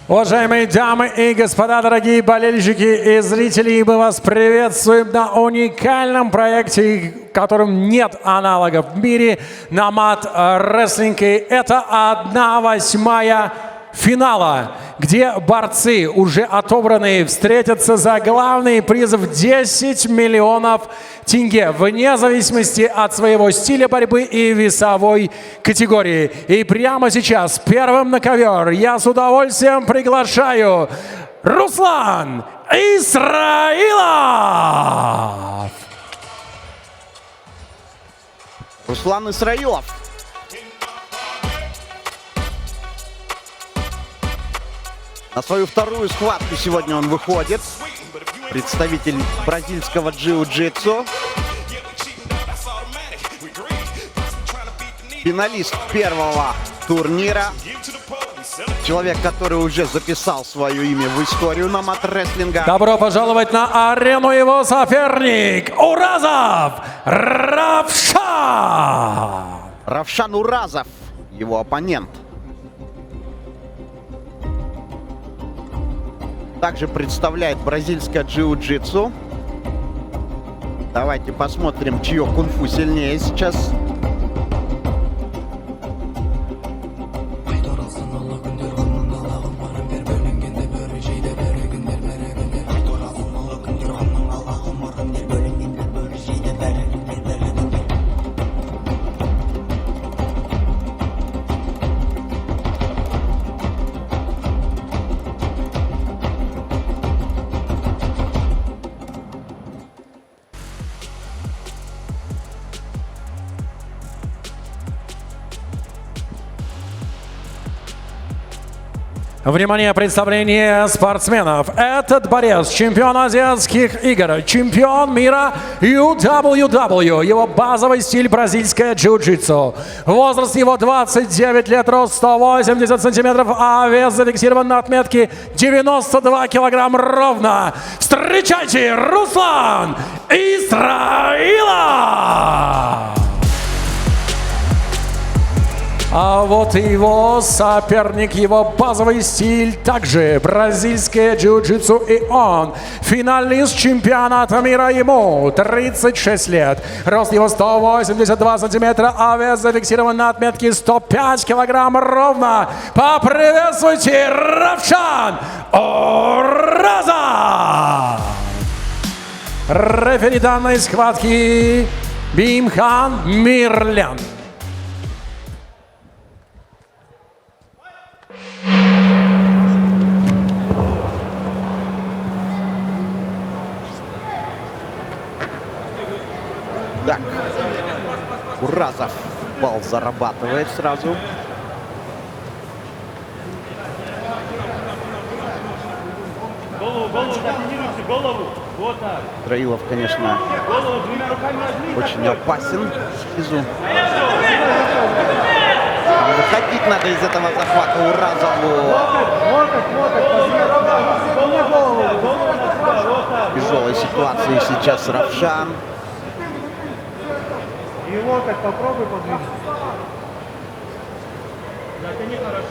Уважаемые дамы и господа, дорогие болельщики и зрители, мы вас приветствуем на уникальном проекте, которым нет аналогов в мире, Nomad-Wrestling. Это 1/8 финала, где борцы, уже отобранные, встретятся за главный приз в 10 миллионов тенге, вне зависимости от своего стиля борьбы и весовой категории. И прямо сейчас, первым на ковер, я с удовольствием приглашаю Руслан Исраилов! Руслан Исраилов. На свою вторую схватку сегодня он выходит. Представитель бразильского джиу-джитсу. Финалист первого турнира. Человек, который уже записал свое имя в историю Nomad-рестлинга. Добро пожаловать на арену его соперник Уразов Равшан! Равшан Уразов, его оппонент. Также представляет бразильское джиу-джитсу. Давайте посмотрим, чье кунг-фу сильнее сейчас. Внимание, представление спортсменов. Этот борец, чемпион азиатских игр, чемпион мира UWW. Его базовый стиль бразильское джиу-джитсу. Возраст его 29 лет, рост 180 сантиметров, а вес зафиксирован на отметке 92 килограмм ровно. Встречайте, Руслан Исраилов! А вот и его соперник, его базовый стиль, также бразильское джиу-джитсу, и он финалист чемпионата мира, ему 36 лет. Рост его 182 сантиметра, а вес зафиксирован на отметке 105 килограмм ровно. Поприветствуйте, Равшан Уразов! Рефери данной схватки Бимхан Мирлян. Так, Уразов балл зарабатывает сразу. Голову, тренируйте, голову. Вот так. Исраилов, конечно, Голову двумя руками возьми. очень опасен снизу. Выходить надо из этого захвата Уразову. В тяжелой ситуации сейчас Равшан. И локоть попробуй подвинуть.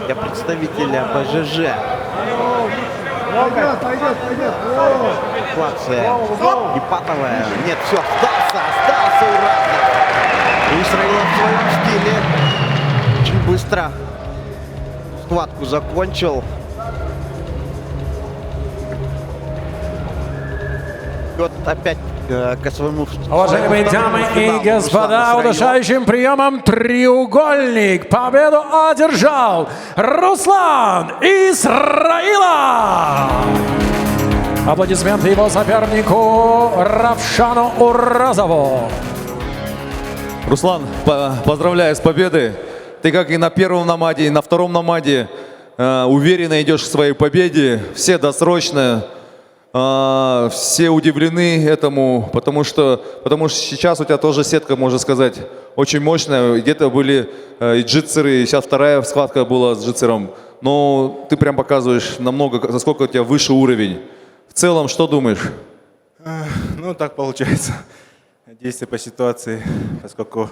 Для представителя БЖЖ. Пойдет. Ситуация непатовая. Нет, все, остался Уразов. Исраилов в своем стиле очень быстро схватку закончил. Вот опять к своему... Уважаемые дамы и господа, удушающим приемом треугольник победу одержал Руслан Исраилов! Аплодисменты его сопернику Равшану Уразову. Руслан, поздравляю с победой. Ты как и на первом намаде, и на втором намаде уверенно идешь к своей победе. Все досрочно. Все удивлены этому, потому что сейчас у тебя тоже сетка, можно сказать, очень мощная. Где-то были и джитсеры, сейчас вторая схватка была с джитсером. Но ты прям показываешь намного, насколько у тебя выше уровень. В целом, что думаешь? Ну, так получается. Действие по ситуации, поскольку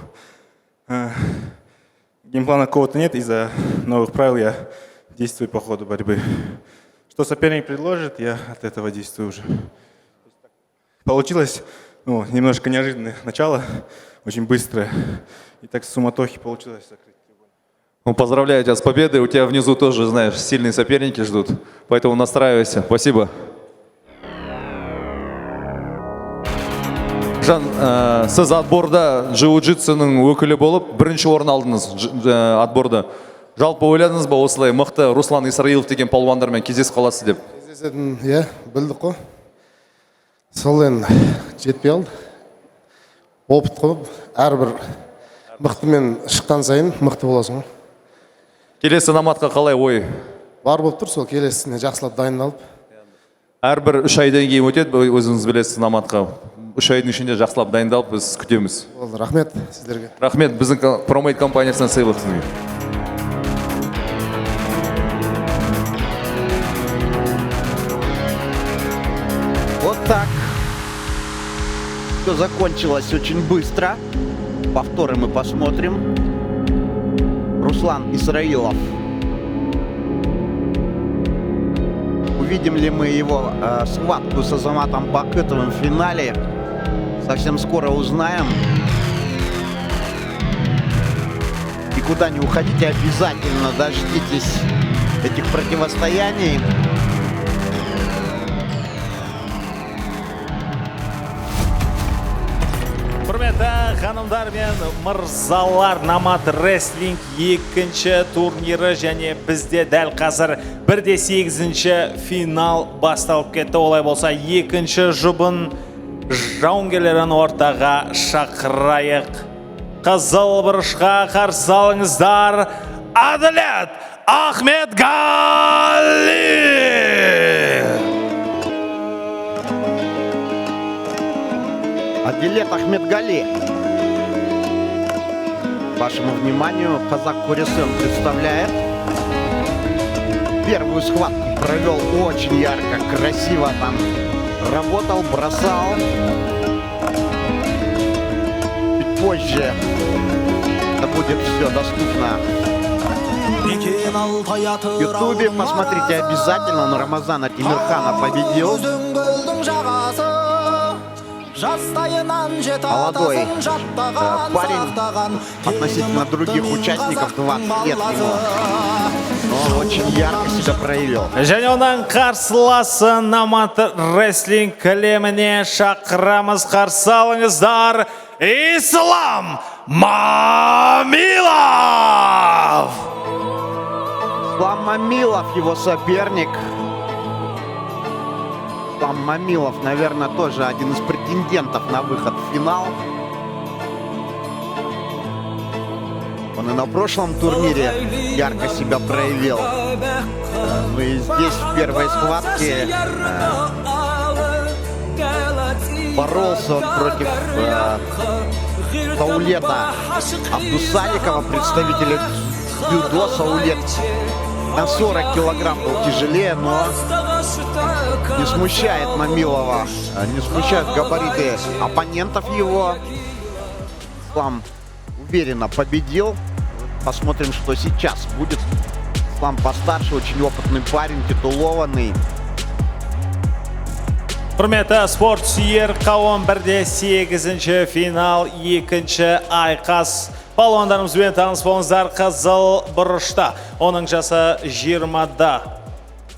геймплана какого-то нет, из-за новых правил я действую по ходу борьбы. Что соперник предложит, я от этого действую уже. Получилось, ну, немножко неожиданное начало, очень быстрое. И так с суматохи получилось закрыть. Ну, поздравляю тебя с победой. У тебя внизу тоже, знаешь, сильные соперники ждут. Поэтому настраивайся. Спасибо. Жан, сіз отборда джиу-джитсуның өкілі болып, бірінші орын алдыңыз отборда. Жалпы ойладыңыз ба осылай мықты Руслан Исраилов деген палуандармен кездесіп қаласыз деп? Кездесетін, иә, білдік қой. Сол енді жетпей алды. Опыт қой, әрбір мықтымен шыққан сайын мықты боласың ғой. Келесі наматқа қалай ой? Бар болып тұр, сол келесіне жақсылап дайындалып. Әрбір 3 айдан кейін өтеді, өзіңіз білесіз наматқа. 3 айдың ішінде жақсылап дайындалып, біз күтеміз. Болды, рахмет сіздерге. Рахмет, біздің промейт компаниясынан сыйлық сізге. Вот так. Все закончилось очень быстро. Повторы мы посмотрим. Руслан Исраилов. Увидим ли мы его схватку с Азаматом Бакытовым в финале? Совсем скоро узнаем. Никуда не уходите, обязательно дождитесь этих противостояний. Құрметті ханымдар мен мырзалар, Намат рестлинг екінші турнирі және бізде дәл қазір 1/8 финал басталып кетті. Олай болса, екінші жұбын жауынгерлерін ортаға шақырайық. Қызыл бұрышқа қарсы алыңыздар, Әділет Ахметғали! Адилет Ахметғали. Вашему вниманию Казак Курисен представляет. Первую схватку провел очень ярко, красиво там. Работал, бросал. Чуть позже это будет все доступно в Ютубе. Посмотрите обязательно. Но Рамазана Тимирхана победил. Молодой парень, относительно других участников, 20 лет ему. Но очень ярко себя проявил. Және онан қарсыласы Намат рестлинг кілеміне шақырамыз, қарсы алыңыздар, Ислам Мамилов! Ислам Мамилов, его соперник. Ислам Мамилов, наверное, тоже один из претендентов на выход в финал. Он и на прошлом турнире ярко себя проявил. Ну и здесь в первой схватке боролся он против Саулета Абдусаликова, представителя дзюдо. Саулет на 40 килограмм был тяжелее, но не смущает Мамилова, не смущают габариты оппонентов его. Ислам уверенно победил. Посмотрим, что сейчас будет. Ислам постарше, очень опытный парень, титулованный. Құрметті спорт сүйер қауым, 1/8 финал, екінші айқас. Палуандарымызбен таныс болыңыздар, қызыл бұрышта. Оның жасы 20-да.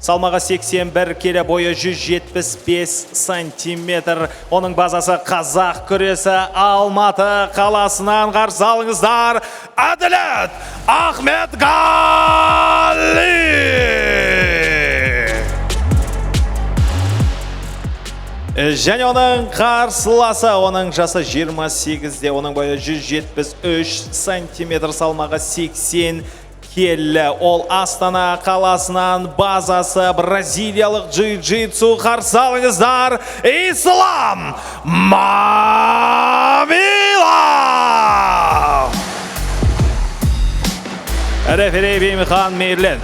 Салмағы 81 келі, бойы 175 сантиметр. Оның базасы қазақ күресі. Алматы қаласынан қарсы алыңыздар, Әділет Ахметғали! Және оның қарсыласы, оның жасы 28-де, оның бойы 173 сантиметр, салмағы 80 келі. Ол Астана қаласынан, базасы бразилиялық джиу-джитсу. Қарсы алыңыздар, Ислам Мамилов! Рефери Беймихан Мейрлен.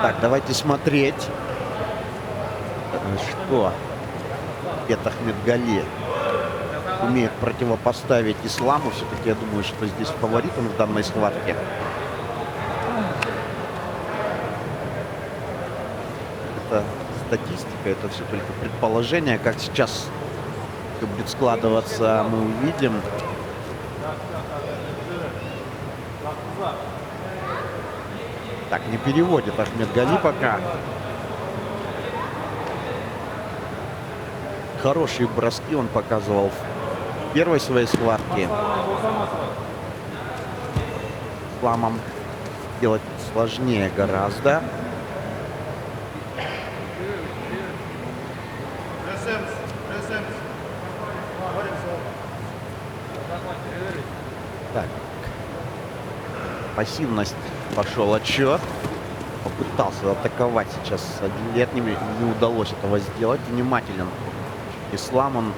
Так, давайте смотреть, что это Ахметғали. умеет противопоставить Исламу. Все-таки я думаю, что здесь фаворит он в данной схватке. Это статистика, это все только предположение. Как сейчас всё будет складываться, мы увидим. Так, не переводит Ахмедгали пока. Хорошие броски он показывал в первой своей схватке. Исламом делать сложнее гораздо. Так. Пассивность. Пошел отчет. Попытался атаковать сейчас Адилет. Не удалось этого сделать. Внимателен Ислам. Он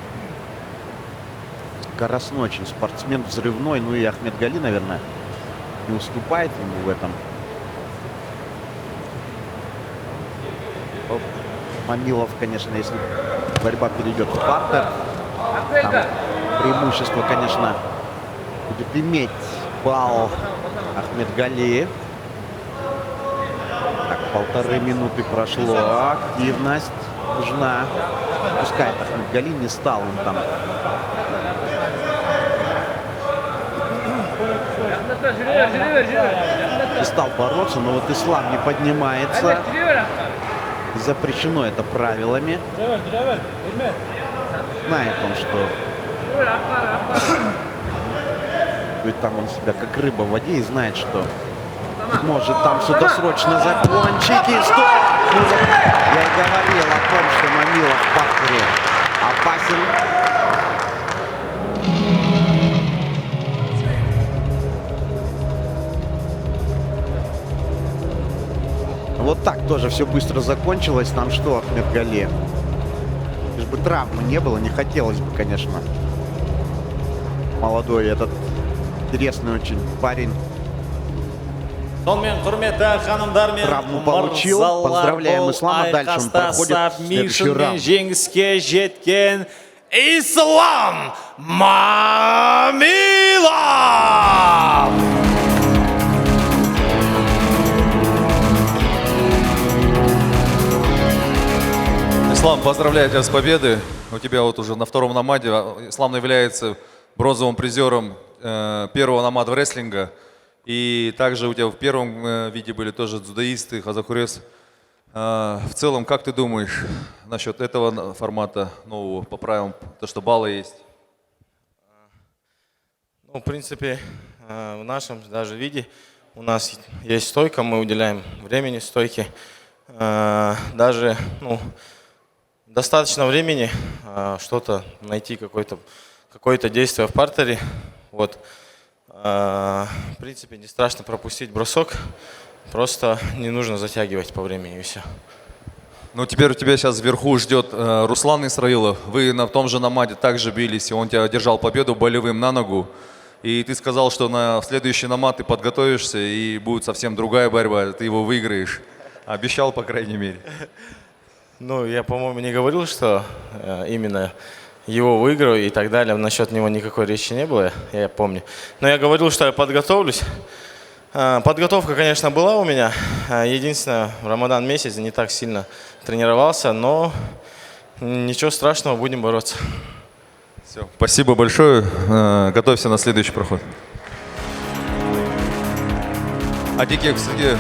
скоростной очень спортсмен, взрывной. Ну и Ахмедгали, наверное, не уступает ему в этом. Мамилов, конечно, если борьба перейдет в партер, там преимущество, конечно, будет иметь балл Ахмедгали. Так, 1,5 минуты прошло. Активность нужна. Пускай Ахмедгали, не стал он там. Не стал бороться, но вот Ислам не поднимается. Запрещено это правилами. Знает он, что и там он себя как рыба в воде и знает, что может там все досрочно закончить. И стоп! Я и говорил о том, что Мамилов в партере опасен. Вот так тоже все быстро закончилось. Там что, Ахмедгали? Лишь бы травмы не было, не хотелось бы, конечно. Молодой этот интересный очень парень. Сонымен құрметті ханымдар мен Травму получил. Поздравляем Ислама. Дальше он проходит в следующий раунд. Жеңіске жеткен Ислам Мамилов! Ислам, поздравляю тебя с победой. У тебя вот уже на втором намаде. Ислам является бронзовым призером первого намада рестлинга. И также у тебя в первом виде были тоже дзюдоисты, Хазахурес. В целом, как ты думаешь насчет этого формата нового по правилам, то, что баллы есть? Ну, в принципе, в нашем даже виде у нас есть стойка, мы уделяем времени стойке. Даже, ну, достаточно времени что-то найти, какое-то действие в партере. Вот. В принципе, не страшно пропустить бросок, просто не нужно затягивать по времени и все. Ну, теперь у тебя сейчас вверху ждет Руслан Исраилов. Вы на том же намаде также бились, и он тебя одержал победу болевым на ногу. И ты сказал, что на следующий намад ты подготовишься, и будет совсем другая борьба, ты его выиграешь. Обещал, по крайней мере. Ну, я, по-моему, не говорил, что именно его выиграю и так далее. Насчет него никакой речи не было, я помню. Но я говорил, что я подготовлюсь. Подготовка, конечно, была у меня. Единственное, в Рамадан месяц не так сильно тренировался, но ничего страшного, будем бороться. Все, спасибо большое. Готовься на следующий проход. Адике, сізге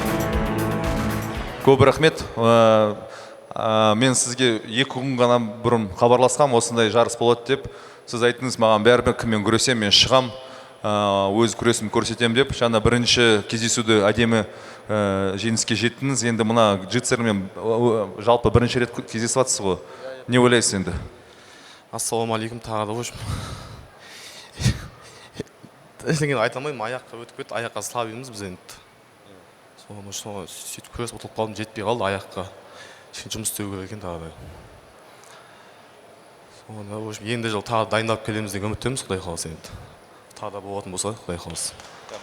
көп рахмет. Мен сізге 2 күн ғана бұрын хабарласқам, осындай жарыс болады деп. Сіз айттыңыз маған бәрібір кіммен күресем, мен шығам, өз күресімді көрсетем деп. Жаңа бірінші кездесуді әдемі жеңіске жеттіңіз. Енді мына джитсермен жалпы бірінші рет кездесіп жатсыз ғой. Не ойлайсыз енді? Ассалаумағалейкум, тағы да қойшым. Ештеңені айта алмаймын, аяққа өтіп кетті, аяққа слаб емес біз енді. Соны сөйтіп күрес ұтылып қалдым, жетпей қалды аяққа. Жұмыс істеу керек екен тағы да. Соны енді жыл тағы дайындалып келеміз деген үміттеміз, Құдай қаласа енді. Тағы да болатын болса, Құдай қаласа.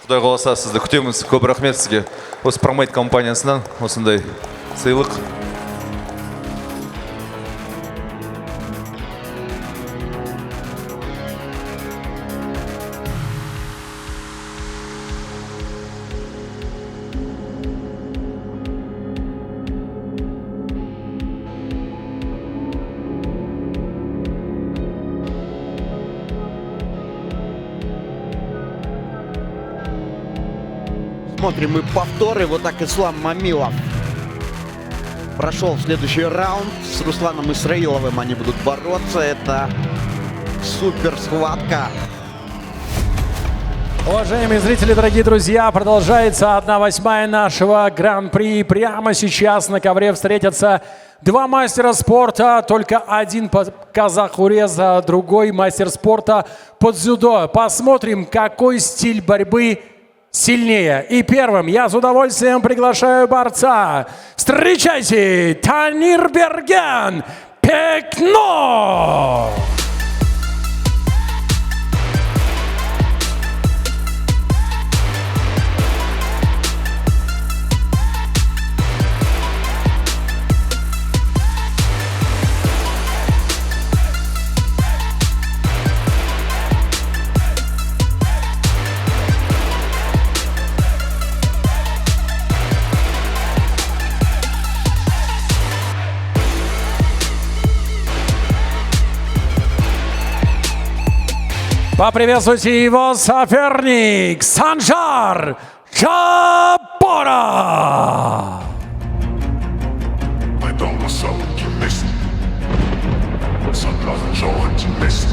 Құдай қаласа, сізді күтеміз. Көп рахмет сізге. Осы Промейт компаниясынан осындай сыйлық. посмотрим и повторы. Вот так Ислам Мамилов прошел в следующий раунд. С Русланом Исраиловым они будут бороться. Это супер схватка. Уважаемые зрители, дорогие друзья, продолжается 1/8 нашего Гран-при. Прямо сейчас на ковре встретятся два мастера спорта, только один по казахурез, а другой мастер спорта под дзюдо. Посмотрим, какой стиль борьбы сильнее. И первым я с удовольствием приглашаю борца. Встречайте, Танирберген Пекнор! Поприветствуйте его соперник Санжар Жаборов. I don't myself to miss. Sandra'nın çoğunca miss.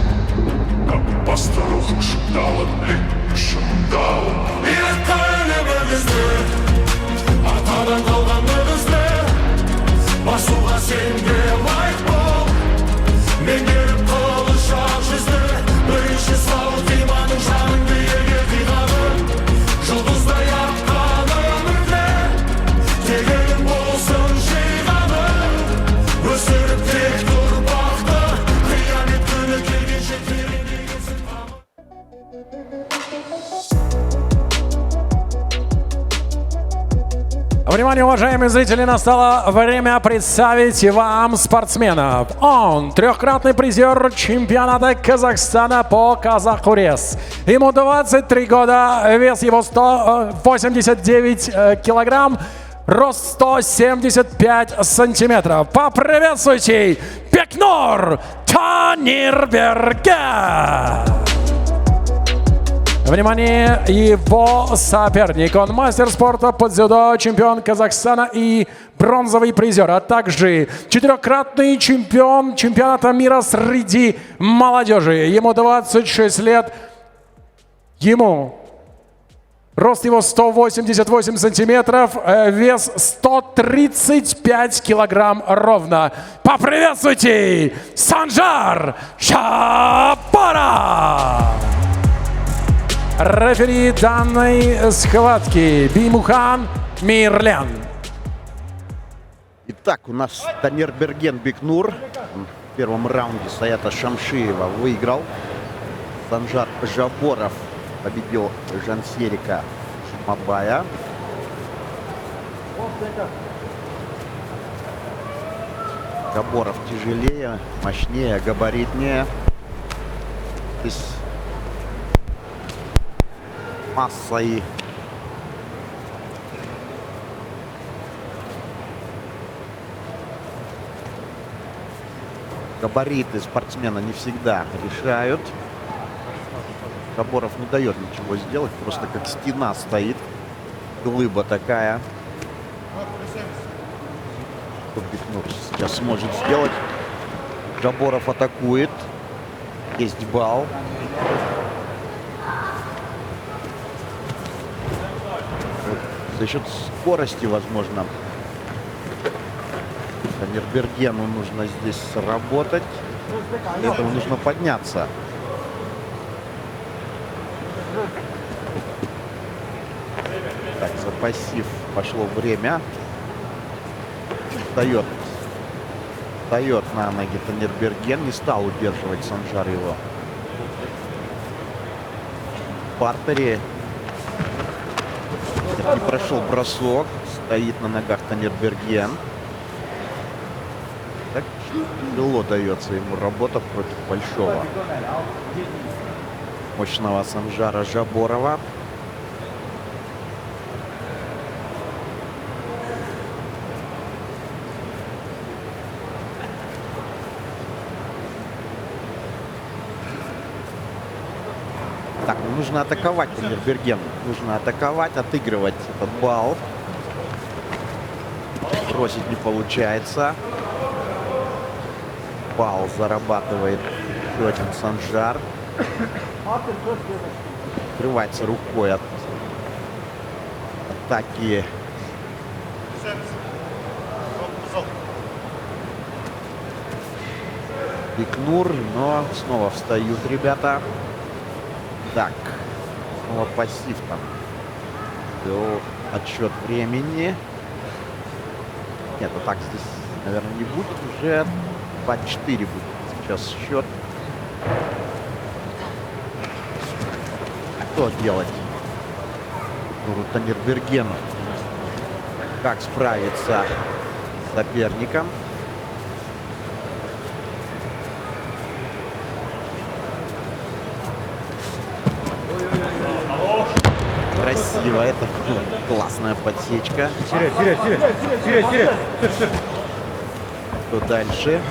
Kapı ruhuşum dağılın, lüküşüm dağılın. Yine kalbimizde, arkadan kalganımızda. Başuğa sende white ball. Men gelip kalışak çizdi. Бірінші сауыт иманың жаның биеге қиғанын. Жұлдыздай атқан өмірде тегелің болсын жиғаның. Өсіріп тек ұрпақты қиямет күні келгенше тереңге кетсін қамы. Внимание, уважаемые зрители, настало время представить вам спортсменов. Он трехкратный призер чемпионата Казахстана по казахурез. Ему 23 года, вес его 189 килограмм, рост 175 сантиметров. Поприветствуйте, Пекнор Танирберген! Внимание, его соперник. Он мастер спорта по дзюдо, чемпион Казахстана и бронзовый призер, а также четырехкратный чемпион чемпионата мира среди молодежи. Ему 26 лет. Ему рост его 188 сантиметров, вес 135 килограмм ровно. Поприветствуйте, Санжар Жаборов! Рефери данной схватки Бимухан Мирлян. Итак, у нас Танирберген Бекнур в первом раунде Саята Шамшиева выиграл. Санжар Жаборов победил Жансерика Шумабая. Жаборов тяжелее, мощнее, габаритнее. Здесь масса и габариты спортсмена не всегда решают. Жаборов не дает ничего сделать, просто как стена стоит, глыба такая. Что Бекнур сейчас сможет сделать? Жаборов атакует, есть балл. За счет скорости, возможно, Танирбергену нужно здесь работать. Для этого нужно подняться. Так, за пассив пошло время. Встает на ноги Танирберген. Не стал удерживать Санжар его. В партере. Не прошел бросок. Стоит на ногах Танирберген. Так тяжело дается ему работа против большого, мощного Санжара Жаборова. Так, Так, нужно атаковать Танирберген. Нужно атаковать, отыгрывать этот балл. Бросить не получается. Балл зарабатывает еще один Санжар. Открывается рукой от атаки. Бикнур, но снова встают ребята. Так, снова пассив там. Был отсчет времени. Нет, а так здесь, наверное, не будет. Уже 2-4 будет сейчас счет. Что делать? Танирбергену. Как справиться с соперником? Красиво, это классная подсечка. Что дальше?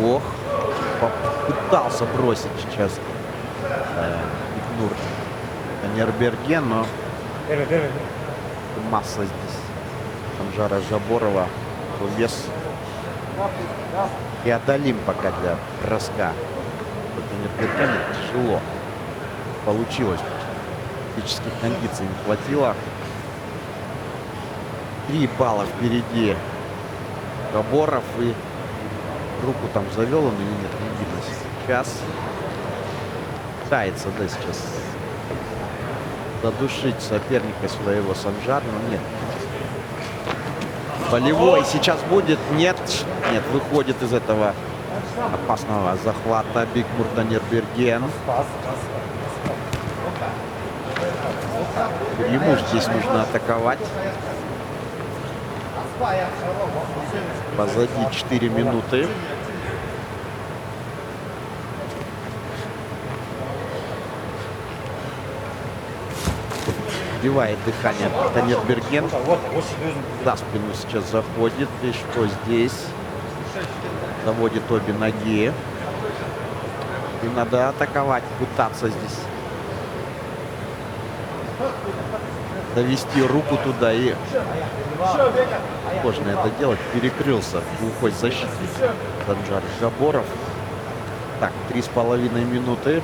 Ох, попытался бросить сейчас Бикнур Танирберген, но масса здесь Санжара Жаборова, вес преодолим пока для броска. Танирбергену тяжело получилось. Физических кондиций не хватило. 3 балла впереди Жаборов, и руку там завел он или нет, не видно сейчас. Пытается, да, сейчас задушить соперника своего Санжар, но нет. Болевой сейчас будет, нет, выходит из этого опасного захвата Бикнур Танирберген. Ему здесь нужно атаковать. Позади 4 минуты. Сбивает дыхание Танирберген. За спину сейчас заходит. И что здесь? Заводит обе ноги. И надо атаковать, пытаться здесь довести руку туда, и сложно это делать. Перекрылся глухой защитник Санжар Жаборов. Так, 3,5 минуты.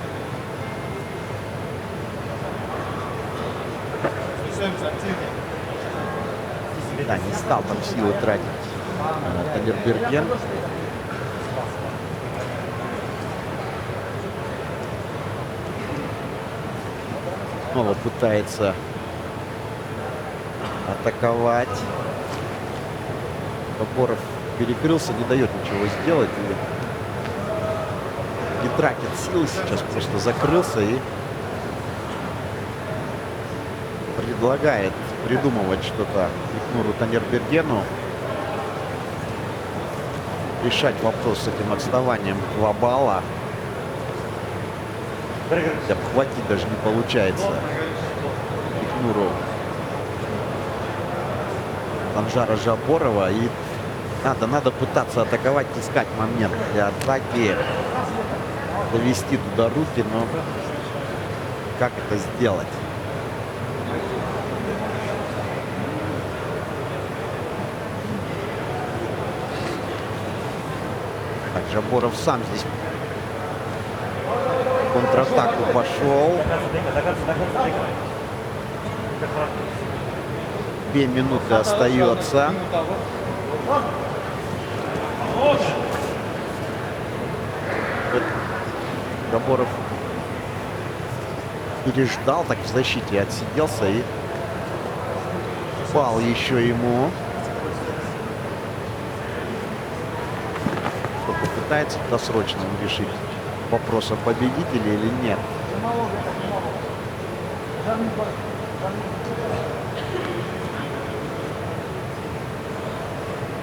Да, не стал там силы тратить Танирберген. Снова пытается атаковать. Жаборов перекрылся, не дает ничего сделать. И не тратит силы сейчас, просто закрылся и предлагает придумывать что-то Бикнуру Танирбергену. Решать вопрос с этим отставанием 2 балла. Обхватить даже не получается Бикнуру Санжара Жаборова. И надо пытаться атаковать, искать момент для атаки, довести туда руки, но как это сделать? Так, Жаборов сам здесь в контратаку пошел. 2 минуты остается. Жаборов переждал, так в защите отсиделся, и балл еще ему. Попытается досрочно решить вопрос о победителе или нет.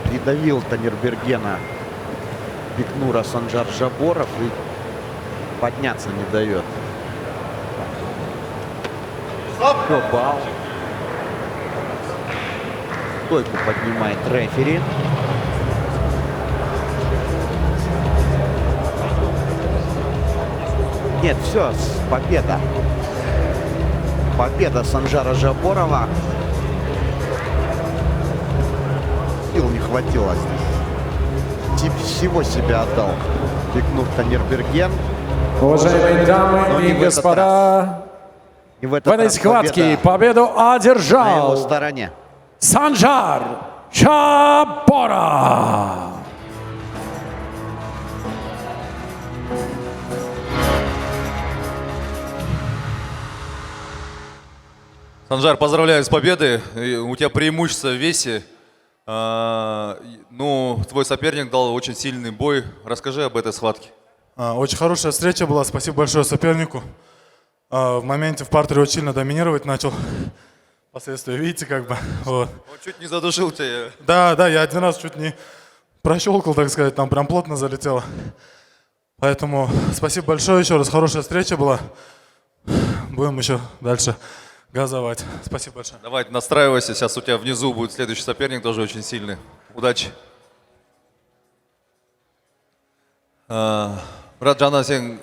Придавил Танирбергена Бикнура Санжар Жаборов и подняться не дает. Все, балл. Стойку поднимает рефери. Нет, все, победа. Победа Санжара Жаборова. Сил не хватило здесь. Всего себя отдал Бекнур Танирберген. Уважаемые дамы Но и не в этот господа, И в в этот этой раз схватке победа победу на его одержал стороне. Санжар Жаборов. Санжар, поздравляю с победой. У тебя преимущество в весе. Ну, твой соперник дал очень сильный бой. Расскажи об этой схватке. Очень хорошая встреча была. Спасибо большое сопернику. В моменте в партере очень сильно доминировать начал. Последствия видите, как бы. Вот. Он чуть не задушил тебя. Да, я один раз чуть не прощелкал, так сказать, там прям плотно залетело. Поэтому спасибо большое еще раз. Хорошая встреча была. Будем еще дальше газовать. Спасибо большое. Давай, настраивайся. Сейчас у тебя внизу будет следующий соперник, тоже очень сильный. Удачи. Брат, жаңа сен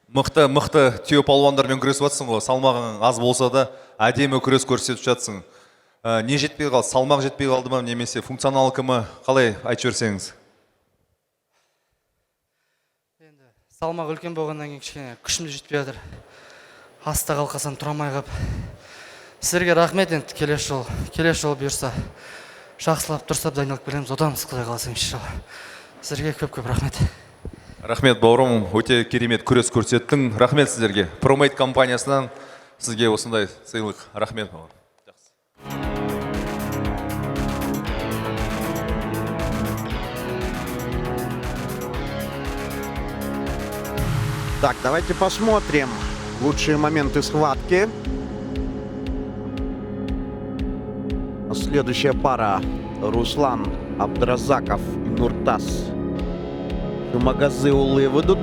мықты түйе палуандармен күресіп жатсың ғой. Салмағың аз болса да әдемі күрес көрсетіп жатсың. Не жетпей қалды? Салмақ жетпей қалды ма, немесе функционалдықы ма? Қалай айтып жіберсеңіз? Енді салмақ үлкен болғаннан кейін кішкене күшім жетпей жатыр. Аста қалқасам тұра алмай қалып. Сіздерге рахмет, енді келесі жол бұйырса жақсылап дұрыстап дайындалып келеміз. Одан Құдай қаласа иншалла. Сіздерге көп рахмет. Рахмет, бауырым, өте керемет күрес көрсеттің. Рахмет сіздерге. Промейт компаниясынан сізге осындай сыйлық. Рахмет, бауырым. Так, давайте посмотрим лучшие моменты схватки. Следующая пара. Руслан Абдразаков и Нуртас Магазыулы выйдут.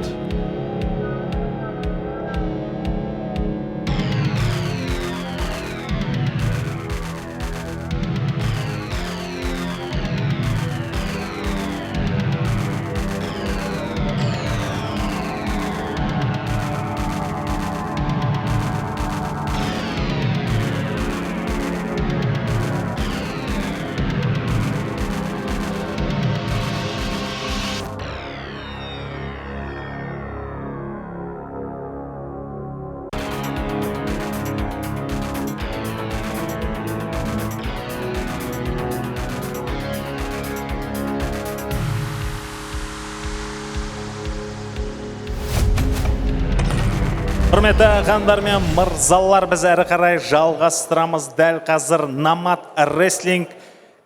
Құрметті ханымдар мен мырзалар, біз әрі қарай жалғастырамыз. Дәл қазір Намат рестлинг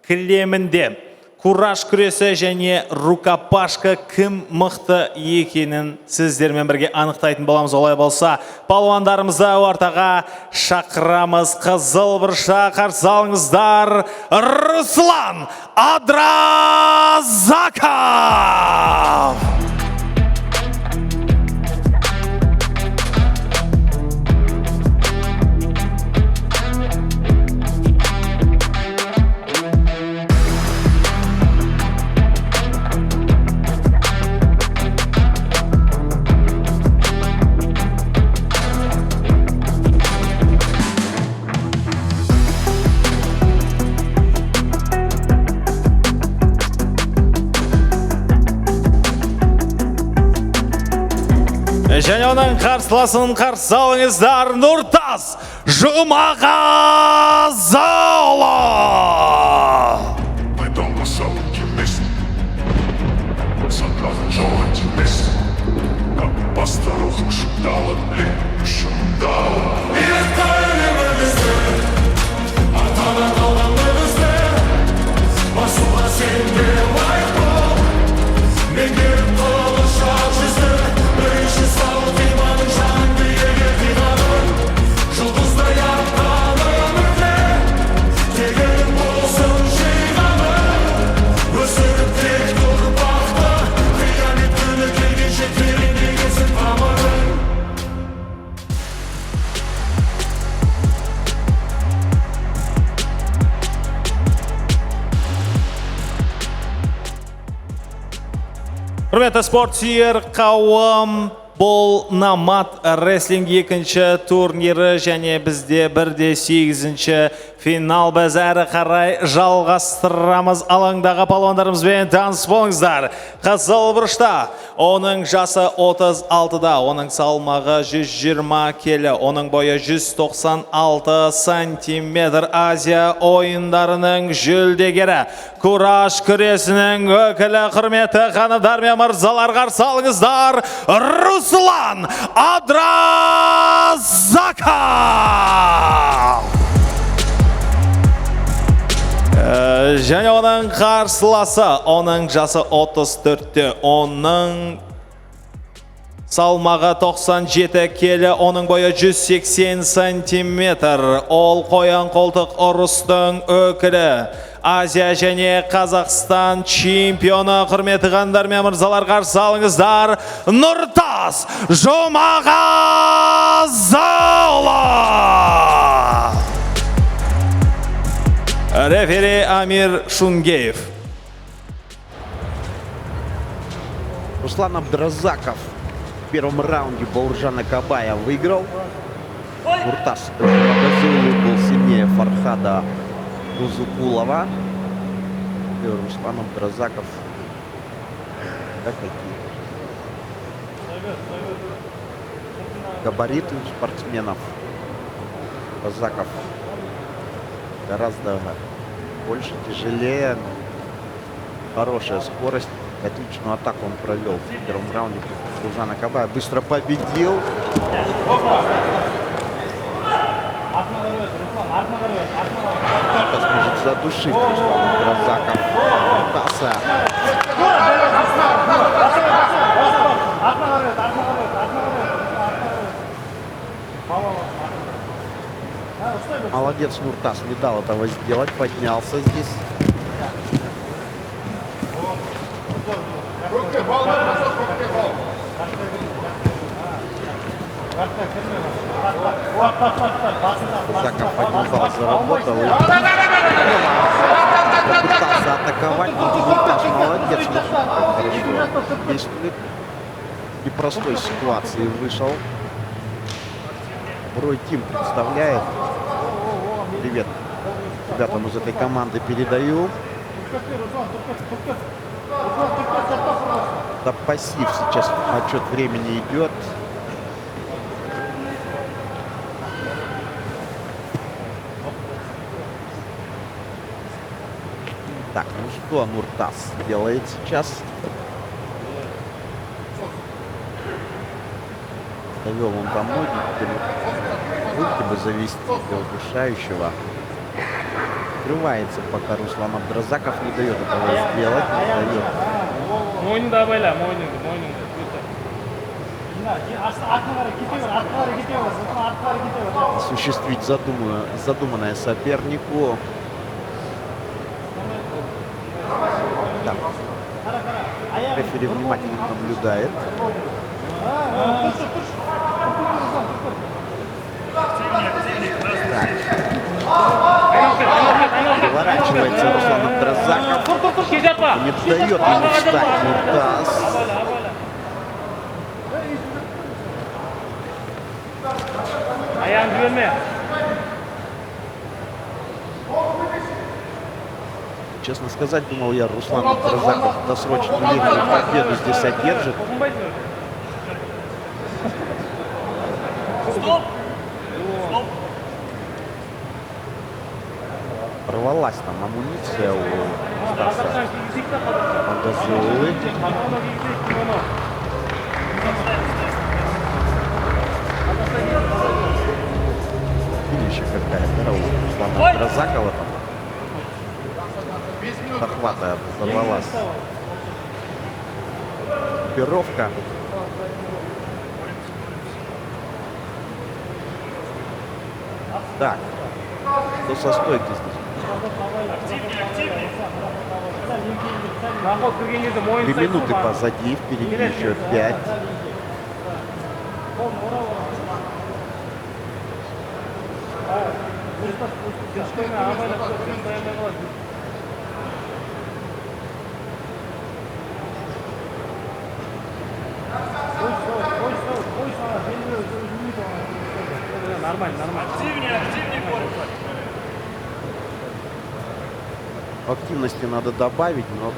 кілемінде кураж күресі және рукопашка кім мықты екенін сіздермен бірге анықтайтын боламыз. Олай болса, палуандарымызды ортаға шақырамыз. Қызыл бұрышта қарсы алыңыздар, Руслан Абдразаков! Және оның қарсыласын қарсы алыңыздар, Нуртас Жұмағазыұлы! Мы дома салки вместе, согласно желать вместе, как по-старуху шептала, шептала. И оставили мы везде, атадан қалған мы бізде, басуға сенде лайықпол, мен келіп қолы шақ жүзді, бірінші сал қиманың жаныңды егер қиғаның, жұлдыздай атқан өмірде, тегін болсын жиғаның, өсіріп тек ұрпақты, қиямет күні келгенше тереңдегенсің тамырың. Құрметті спорт сүйер қауым, Бұл намат рестлинг екінші турнирі және бізде 1/8 финал. Біз әрі қарай жалғастырамыз. Алаңдағы палуандарымызбен таныс болыңыздар. Қызыл бұрышта оның жасы 36-да, оның салмағы 120 келі, оның бойы 196 сантиметр. Азия ойындарының жүлдегері, кураж күресінің өкілі, құрметті ханымдар мен мырзалар, қарсы алыңыздар, Руслан Абдразаков! Және оның қарсыласы, оның жасы 34-те, оның салмағы 97 келі, оның бойы 180 сантиметр. Ол қоян қолтық ұрыстың өкілі, Азия және Қазақстан чемпионы, құрметті ханымдар мен мырзалар, қарсы алыңыздар, Нұртас Жұмағазыұлы! Рефери Амир Шунгеев. Руслан Абдразаков в первом раунде Бауржана Кабая выиграл. Нуртас Жұмағазыұлы был сильнее Фархада Узукулова. И Руслан Абдразаков. Да, какие габариты у спортсменов. Абдразаков гораздо больше, тяжелее. Хорошая скорость. Отличную атаку он провел в первом раунде. Бауржана Кабая быстро победил. Сейчас может задушить Руслан Абдразаков. Нуртаса. Молодец, Нуртас не дал этого сделать, поднялся здесь. Абдразаков поднялся, заработал и попытался атаковать, но Нуртас молодец, хорошо действует. В непростой ситуации вышел. Брой Тим представляет. Привет ребятам из этой команды передаю. Да, пассив сейчас, отчет времени идет. Так, ну что Нуртас делает сейчас? Довел он до ноги, руки бы завести для удушающего. Открывается пока Руслан Абдразаков, не дает этого сделать, не дает. Осуществить задуманное сопернику. Да. Рефери внимательно наблюдает. Переворачивается Руслан Абдразаков. Не дает ему встать Нуртас. Честно сказать, думал я, Руслан Абдразаков досрочную линию победу здесь одержит. Порвалась там амуниция у Стаса Абдразакова. Финища какая-то у Руслана Абдразакова там. Захвата взорвалась. Группировка. Так, кто со стойки здесь? 3 минуты позади, впереди еще 5. Активности надо добавить, но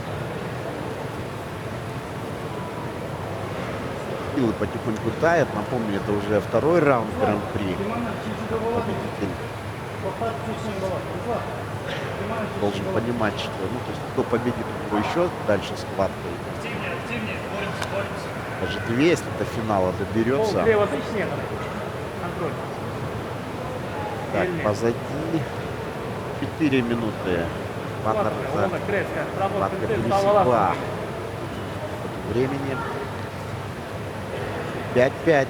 силы потихоньку тает. Напомню, это уже второй раунд Гран-при. Победитель должен понимать, что то есть, кто победит, его еще дальше схватка. Даже 2, если до финала доберется. Так, позади 4 минуты. Схватка пересекла времени. 5-5.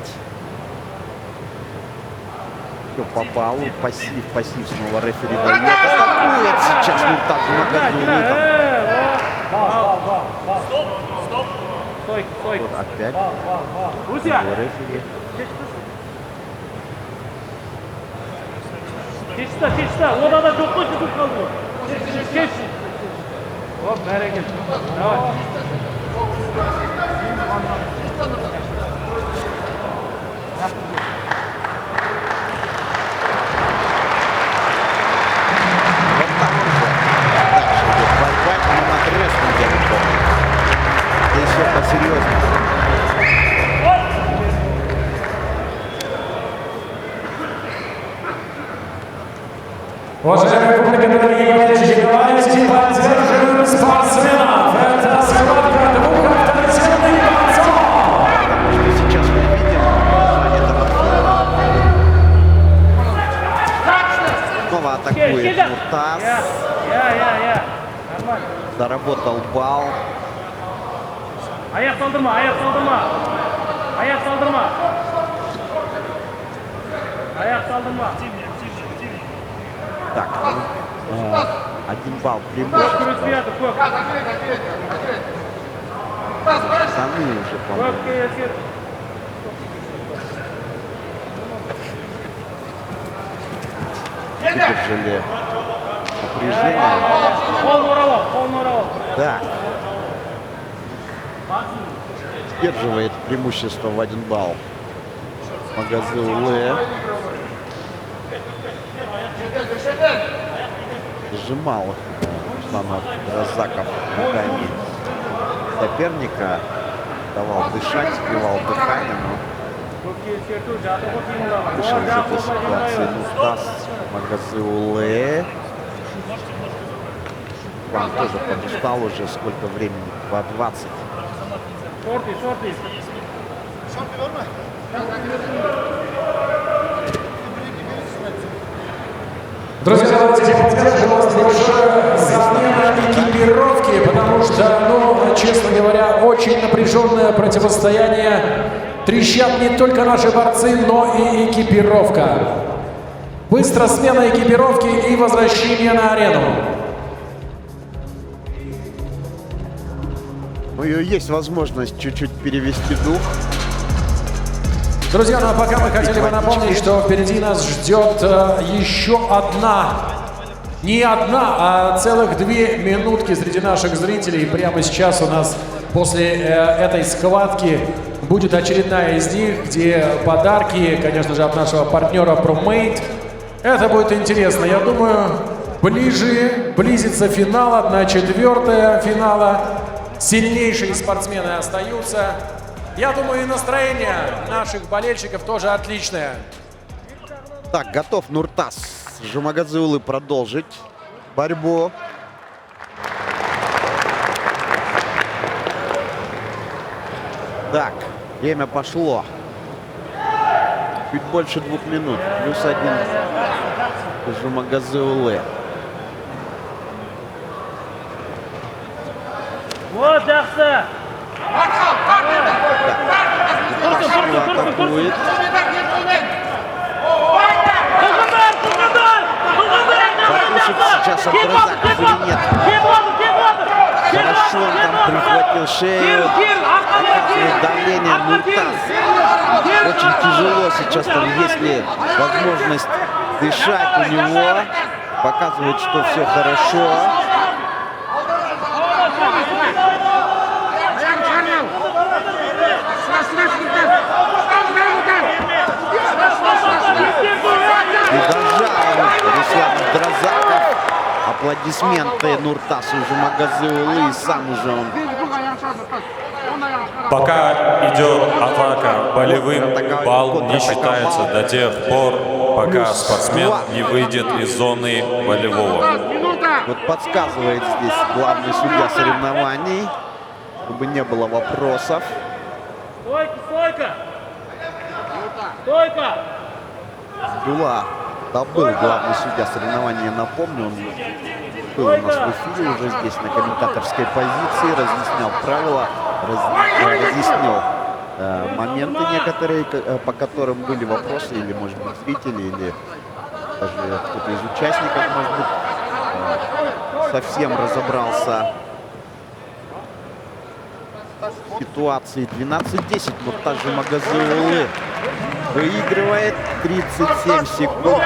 Все по баллу. Пассив снова рефери дает. Атакует сейчас Нуртас Жумагадзиулы. Стоп. Стой. Вот опять. Рефери. Keçti. Orada çok da tutup kaldı. Geç. Hop, bereket. Давай. Здесь все посерьезнее. Уважаемые публика, дорогие болельщики, давайте поддержим спортсменов. Это схватка двух авторитетных борцов. Сейчас мы видим этого снова атакует Нуртас. Заработал балл. Аяқ салдырма. Так, 1 балл преимущество. Пацаны уже, по-моему. Выдержали напряжение. Да. Сдерживает преимущество в 1 балл. Жумагадзиулы. Сжимал Руслан Разаков ногами соперника. Давал дышать, сбивал дыхание, но вышел из этой ситуации Нуртас Жумагадзиулы. Вам тоже подустал уже сколько времени? 2:20. Друзья, давайте подскажем вас большое замена экипировки, потому что, честно говоря, очень напряженное противостояние. Трещат не только наши борцы, но и экипировка. Быстро смена экипировки и возвращение на арену. Есть возможность чуть-чуть перевести дух. Друзья, ну а пока мы хотели бы напомнить, что впереди нас ждет еще не одна, а целых 2 минутки среди наших зрителей. Прямо сейчас у нас после этой схватки будет очередная из них, где подарки, конечно же, от нашего партнера ProMate. Это будет интересно. Я думаю, близится финал, 1/4 финала. Сильнейшие спортсмены остаются. Я думаю, и настроение наших болельщиков тоже отличное. Так, готов Нуртас Жумагадзиулы продолжить борьбу. Так, время пошло. Чуть больше 2 минут. +1 Жумагадзиулы. Вот, жақсы. Атакует. Закусит сейчас от Разаков или нет? Хорошо он там прихватил шею. Оказывает давление Нуртас. Очень тяжело сейчас там, если возможность дышать у него. Показывает, что все хорошо. аплодисменты Нуртасу Жумагазыулы, и сам уже он Пока идет атака болевым, балл не считается до тех пор, пока спортсмен не выйдет из зоны болевого. вот подсказывает здесь главный судья соревнований, чтобы не было вопросов. Стойка, стойка! Стойка! Абдулла добыл главный судья соревнований, я напомню, он был у нас в эфире уже здесь на комментаторской позиции, разъяснял правила, разъяснил моменты некоторые, по которым были вопросы, или, может быть, зрители, или даже кто-то из участников, может быть, совсем разобрался в ситуации. 12-10 Нуртас Жумагазыулы выигрывает. 37 секунд.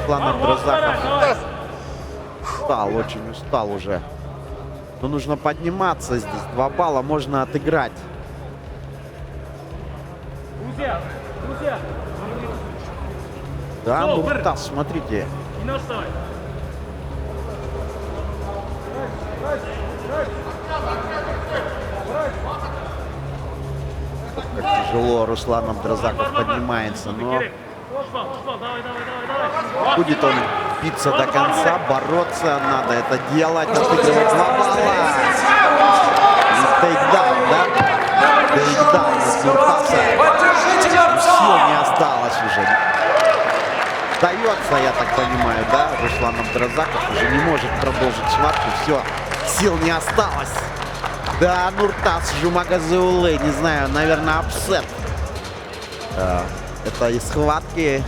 Руслан Абдразаков устал, очень устал уже. Но нужно подниматься здесь. 2 балла можно отыграть. Друзья, друзья! Да, Нуртас, смотрите. Не наставай! Как тяжело Руслан Абдразаков поднимается, но будет он биться до конца, бороться, надо это делать, отыгрывать 2 балла. И тейкдаун, да? Тейкдаун от Нуртаса. Сил не осталось уже. Сдается, я так понимаю, да? Руслан Абдразаков уже не может продолжить схватку, все, сил не осталось. Да, Нуртас Жумагазыулы, не знаю, наверное, апсет. Это из схватки.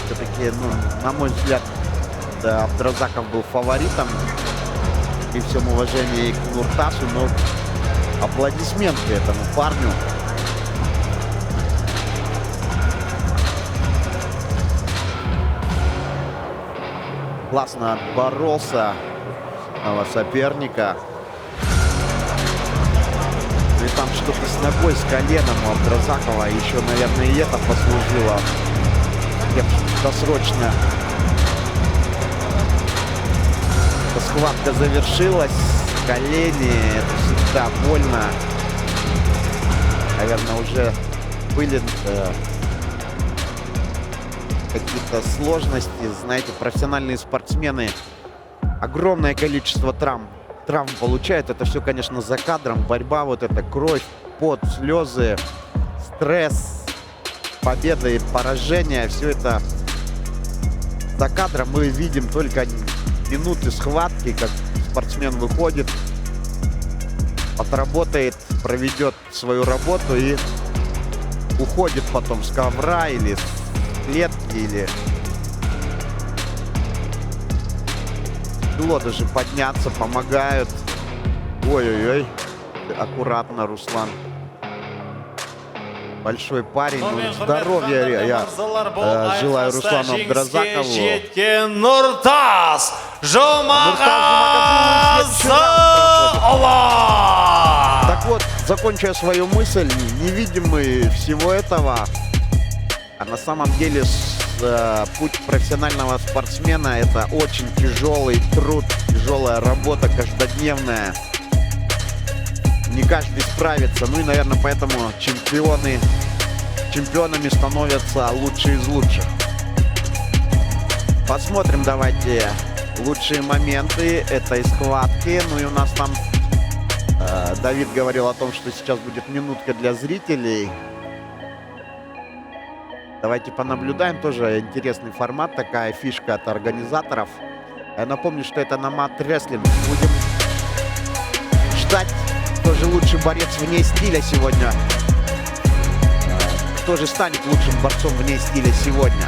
Все-таки, ну, на мой взгляд, да, Абдразаков был фаворитом. При всем уважении к Нуртасу, но аплодисменты этому парню. Классно отборолся нового соперника. И там что-то с ногой, с коленом у Абдразакова. Еще, наверное, и это послужило тем, что досрочно эта схватка завершилась. Колени, это всегда больно. Наверное, уже были какие-то сложности. Знаете, профессиональные спортсмены огромное количество травм получают. Это все, конечно, за кадром. Борьба, вот эта кровь, пот, слезы, стресс, победа и поражение. Все это за кадром. Мы видим только минуты схватки, как спортсмен выходит, отработает, проведет свою работу и уходит потом с ковра или с клетки, или тяжело даже подняться, помогают. Ой-ой-ой, аккуратно, Руслан. Большой парень, ну, здоровья я желаю Руслану Абдразакову. Нуртас Жумагазыулы. Так вот, закончая свою мысль, не видим мы всего этого. А на самом деле путь профессионального спортсмена — это очень тяжелый труд, тяжелая работа каждодневная. Не каждый справится. Ну и, наверное, поэтому чемпионами становятся лучшие из лучших. Посмотрим давайте лучшие моменты этой схватки. Ну и у нас там Давид говорил о том, что сейчас будет минутка для зрителей. Давайте понаблюдаем. Тоже интересный формат, такая фишка от организаторов. Я напомню, что это Nomad Wrestling. Будем ждать, кто же лучший борец вне стиля сегодня. Кто же станет лучшим борцом вне стиля сегодня.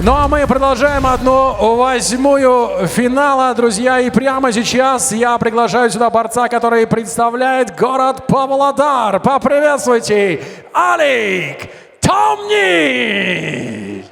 Ну а мы продолжаем 1/8 финала, друзья. И прямо сейчас я приглашаю сюда борца, который представляет город Павлодар. Поприветствуйте, Алик Томнич!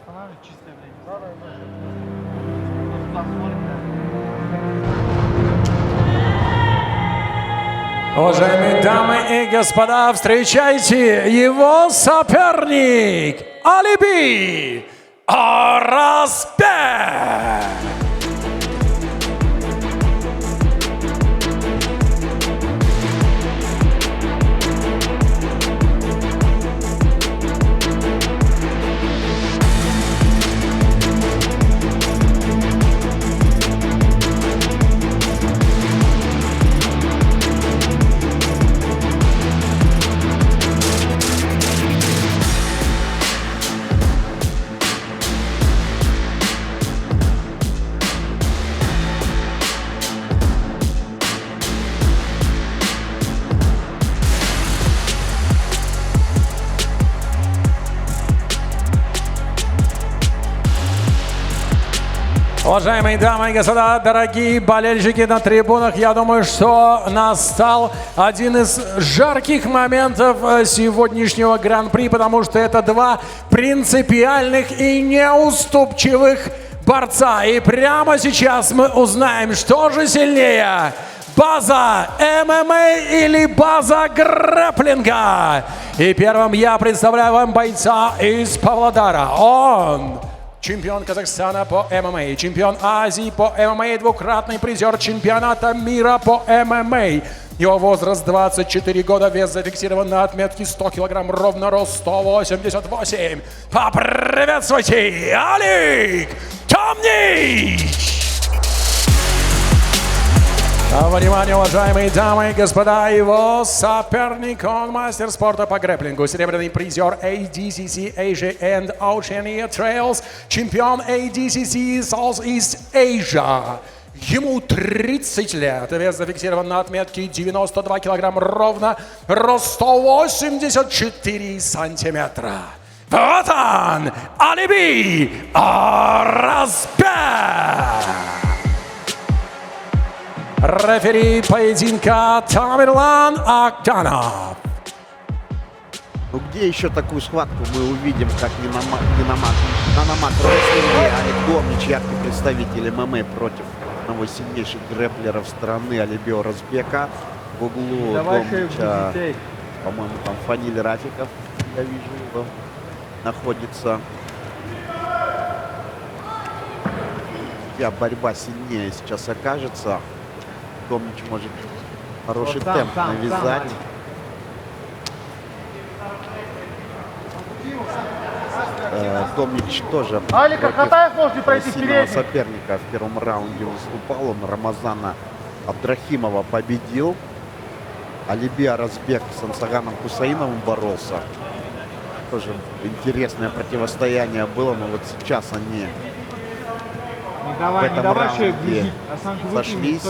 останавливать чистое время. Уважаемые дамы и господа, встречайте его соперник Алиби Оразбек. Уважаемые дамы и господа, дорогие болельщики на трибунах, я думаю, что настал один из жарких моментов сегодняшнего Гран-при, потому что это два принципиальных и неуступчивых борца. И прямо сейчас мы узнаем, что же сильнее: база ММА или база грэпплинга. И первым я представляю вам бойца из Павлодара. Он чемпион Казахстана по ММА, чемпион Азии по ММА, двукратный призер чемпионата мира по ММА. Его возраст 24 года, вес зафиксирован на отметке 100 килограмм, ровно рост 188. Поприветствуйте, Алик Томнич! Внимание, уважаемые дамы и господа, его соперник, он мастер спорта по грэпплингу, серебряный призер ADCC Asia and Oceania Trails, чемпион ADCC Southeast Asia. Ему 30 лет, вес зафиксирован на отметке 92 килограмма, ровно рост 184 сантиметра. Вот он, Алиби Оразбек! Рефери поединка Тамерлан Акданов. Ну где еще такую схватку мы увидим, как не на ММА-рестлинге? Олег Домнич, яркий представитель ММА против одного из сильнейших грэпплеров страны Алиби Оразбека. В углу Домнича, по-моему, там Фаниль Рафиков, я вижу его, находится. Чья борьба сильнее сейчас окажется. Домнич может хороший темп навязать. Домнич тоже против сильного соперника в первом раунде выступал. Он Рамазана Абдрахимова победил. Алиби Оразбек с Ансаганом Хусаиновым боролся. Тоже интересное противостояние было, но вот сейчас они в этом раунде сошлись.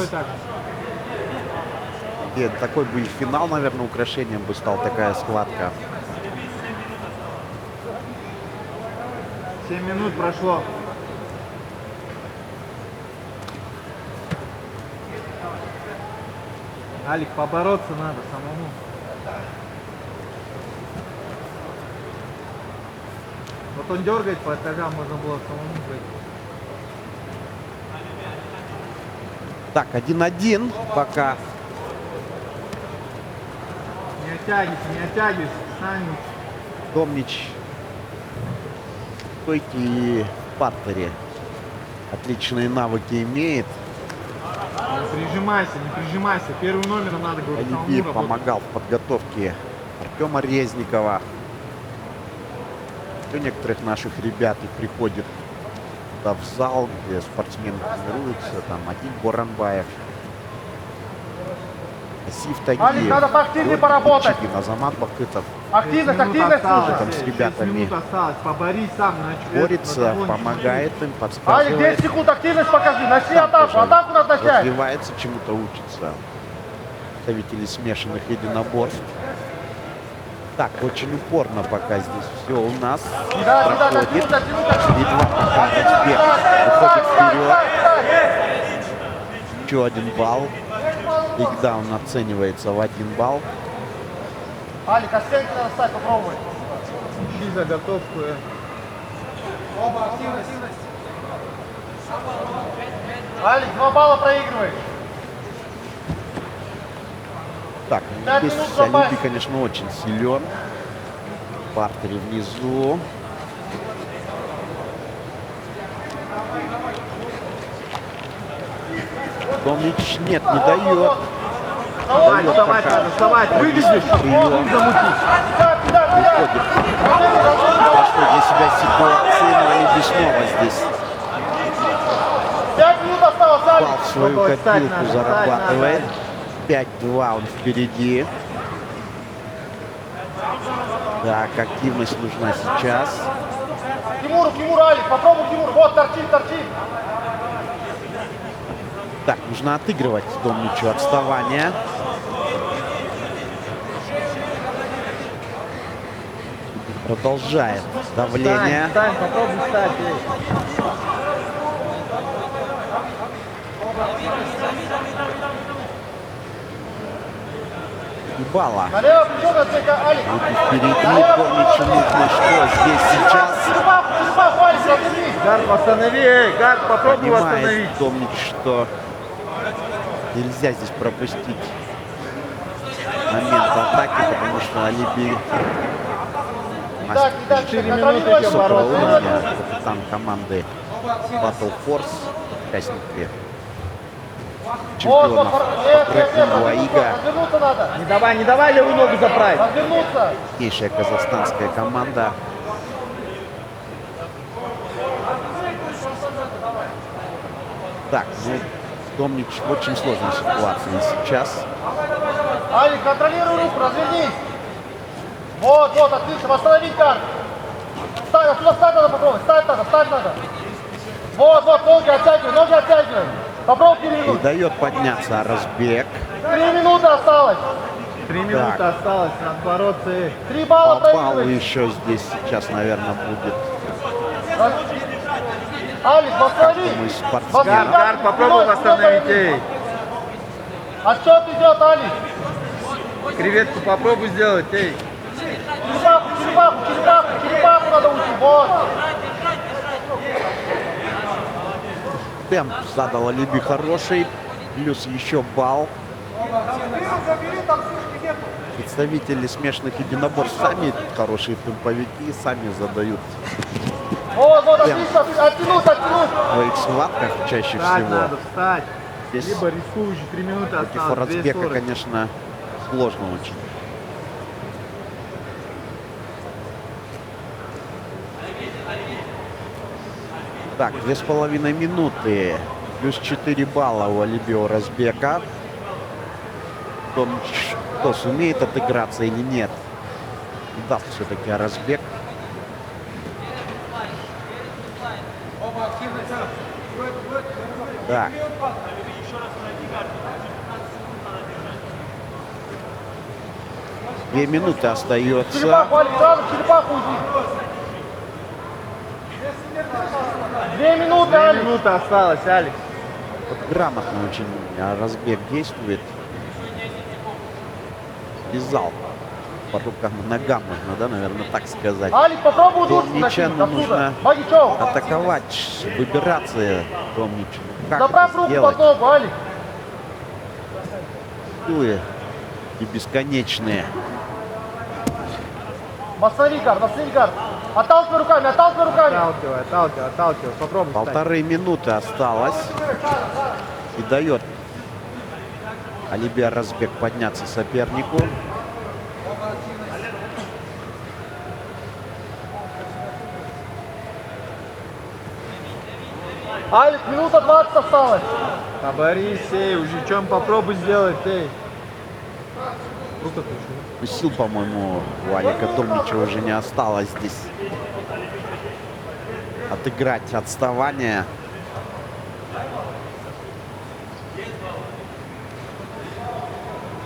И такой бы и финал, наверное, украшением бы стал такая схватка. 7 минут прошло. Алик, побороться надо самому. Вот он дергает по этажам, можно было самому быть. Так, 1-1 пока. Не оттягивайся, сами. Домнич стойки и в партере отличные навыки имеет. Не прижимайся. Первым номером надо говорить. Алиби помогал в подготовке Артема Резникова. У некоторых наших ребят и приходит в зал, где спортсмены тренируются. Там Адиль Боранбаев, Асиф Тагиев, Алик, надо поактивнее поработать. Азамат Бакытов. Активность, Там с ребятами поборись сам. борется, помогает им, подсказывает. Алик, 10 секунд активность покажи. Начни атаку надо начать. Развивается, чему-то учится. Представители смешанных единоборств. Так, очень упорно пока здесь все у нас проходит. И два пока Оразбек выходит вперед. Еще 1 балл. Тейкдаун оценивается в 1 балл. Алик, оценки надо ставить, попробуй. Ищи заготовку. Алик, 2 балла проигрываешь. Так, Пять здесь минут запас. Алиби, конечно, очень силен. В партере внизу. Домнич нет, не дает. Давай, Дает давай, пока. вставать, выведешь. Прием. Выходит. Пошло для себя ситуации, но Алиби снова здесь 5 минут осталось, Алик. бал в свою копилку зарабатывает. 5-2 он впереди. Так, активность нужна сейчас. Тимур, Алик, попробуй, Тимур. Вот, торчит. Так, нужно отыгрывать Домничу отставание. Продолжает давление. Встань, попробуй встать. Бала. Налево плечо на отсека, Алик. Впереди Домничу нужно что здесь сейчас. Черепаху, Алик, развернись. Гард, останови, Гард, попробуй восстановить. Понимает Домнич, что нельзя здесь пропустить момент атаки, потому что Алиби Так, 4 минуты высокого уровня, капитан команды Battle Force, участники чемпионов по грэпплингу АИГа. Развернуться надо. Не давай левую ногу заправить. Развернуться. Сильнейшая казахстанская команда. Так, ну, Домнич в очень сложной ситуации сейчас. Алик, контролируй руку, развернись. Вот, отлично, восстановить карт. Встань, отсюда встать надо попробовать, встать надо. Вот, ноги оттягивай. Попробуй Не перевернуть. дает подняться Аразбек. 3 минуты осталось. 3 минуты осталось, надо бороться. 3 балла По баллу проигрывай. еще здесь сейчас, наверное, будет. Алик, восстанови. Мы спортсмен. Гард, попробуй восстановить. Отсчет идет, Алик. Креветку попробуй сделать, эй. Черепаху надо уйти, вот. Темп задал Алиби хороший, плюс еще балл. Представители смешанных единоборств сами хорошие темповики, сами задают Вот, отлично, оттянуть. в своих схватках чаще всего. встать. Здесь рискуешь, 3 минуты против Аразбека, конечно, сложно очень. Так, 2,5 минуты. Плюс 4 балла у Алиби Оразбека. Кто сумеет отыграться или нет. Даст все-таки Оразбек. Так. Две минуты остается. Черепаху, Алик, сразу черепаху уйди. 2 минуты, Алик. минуты осталось, Алекс. Вот грамотно очень Оразбек действует. Вязал по рукам и ногам, можно, да, наверное, так сказать. Алик, попробуй удушку Домнича накинуть нужно отсюда. Багичев, атаковать, выбираться Домничу. Как заправь это руку сделать? под ногу, Алик. Силы и бесконечные. Восстанови гард. Отталкивай руками. Отталкивай, попробуй встать. 1,5 минуты осталось. И дает Алиби Оразбек подняться сопернику. Алик, минута 20 осталось. Поборись, эй, уже чем попробуй сделать, эй. Сил, по-моему, у Алика Домнича уже не осталось здесь. Отыграть отставание.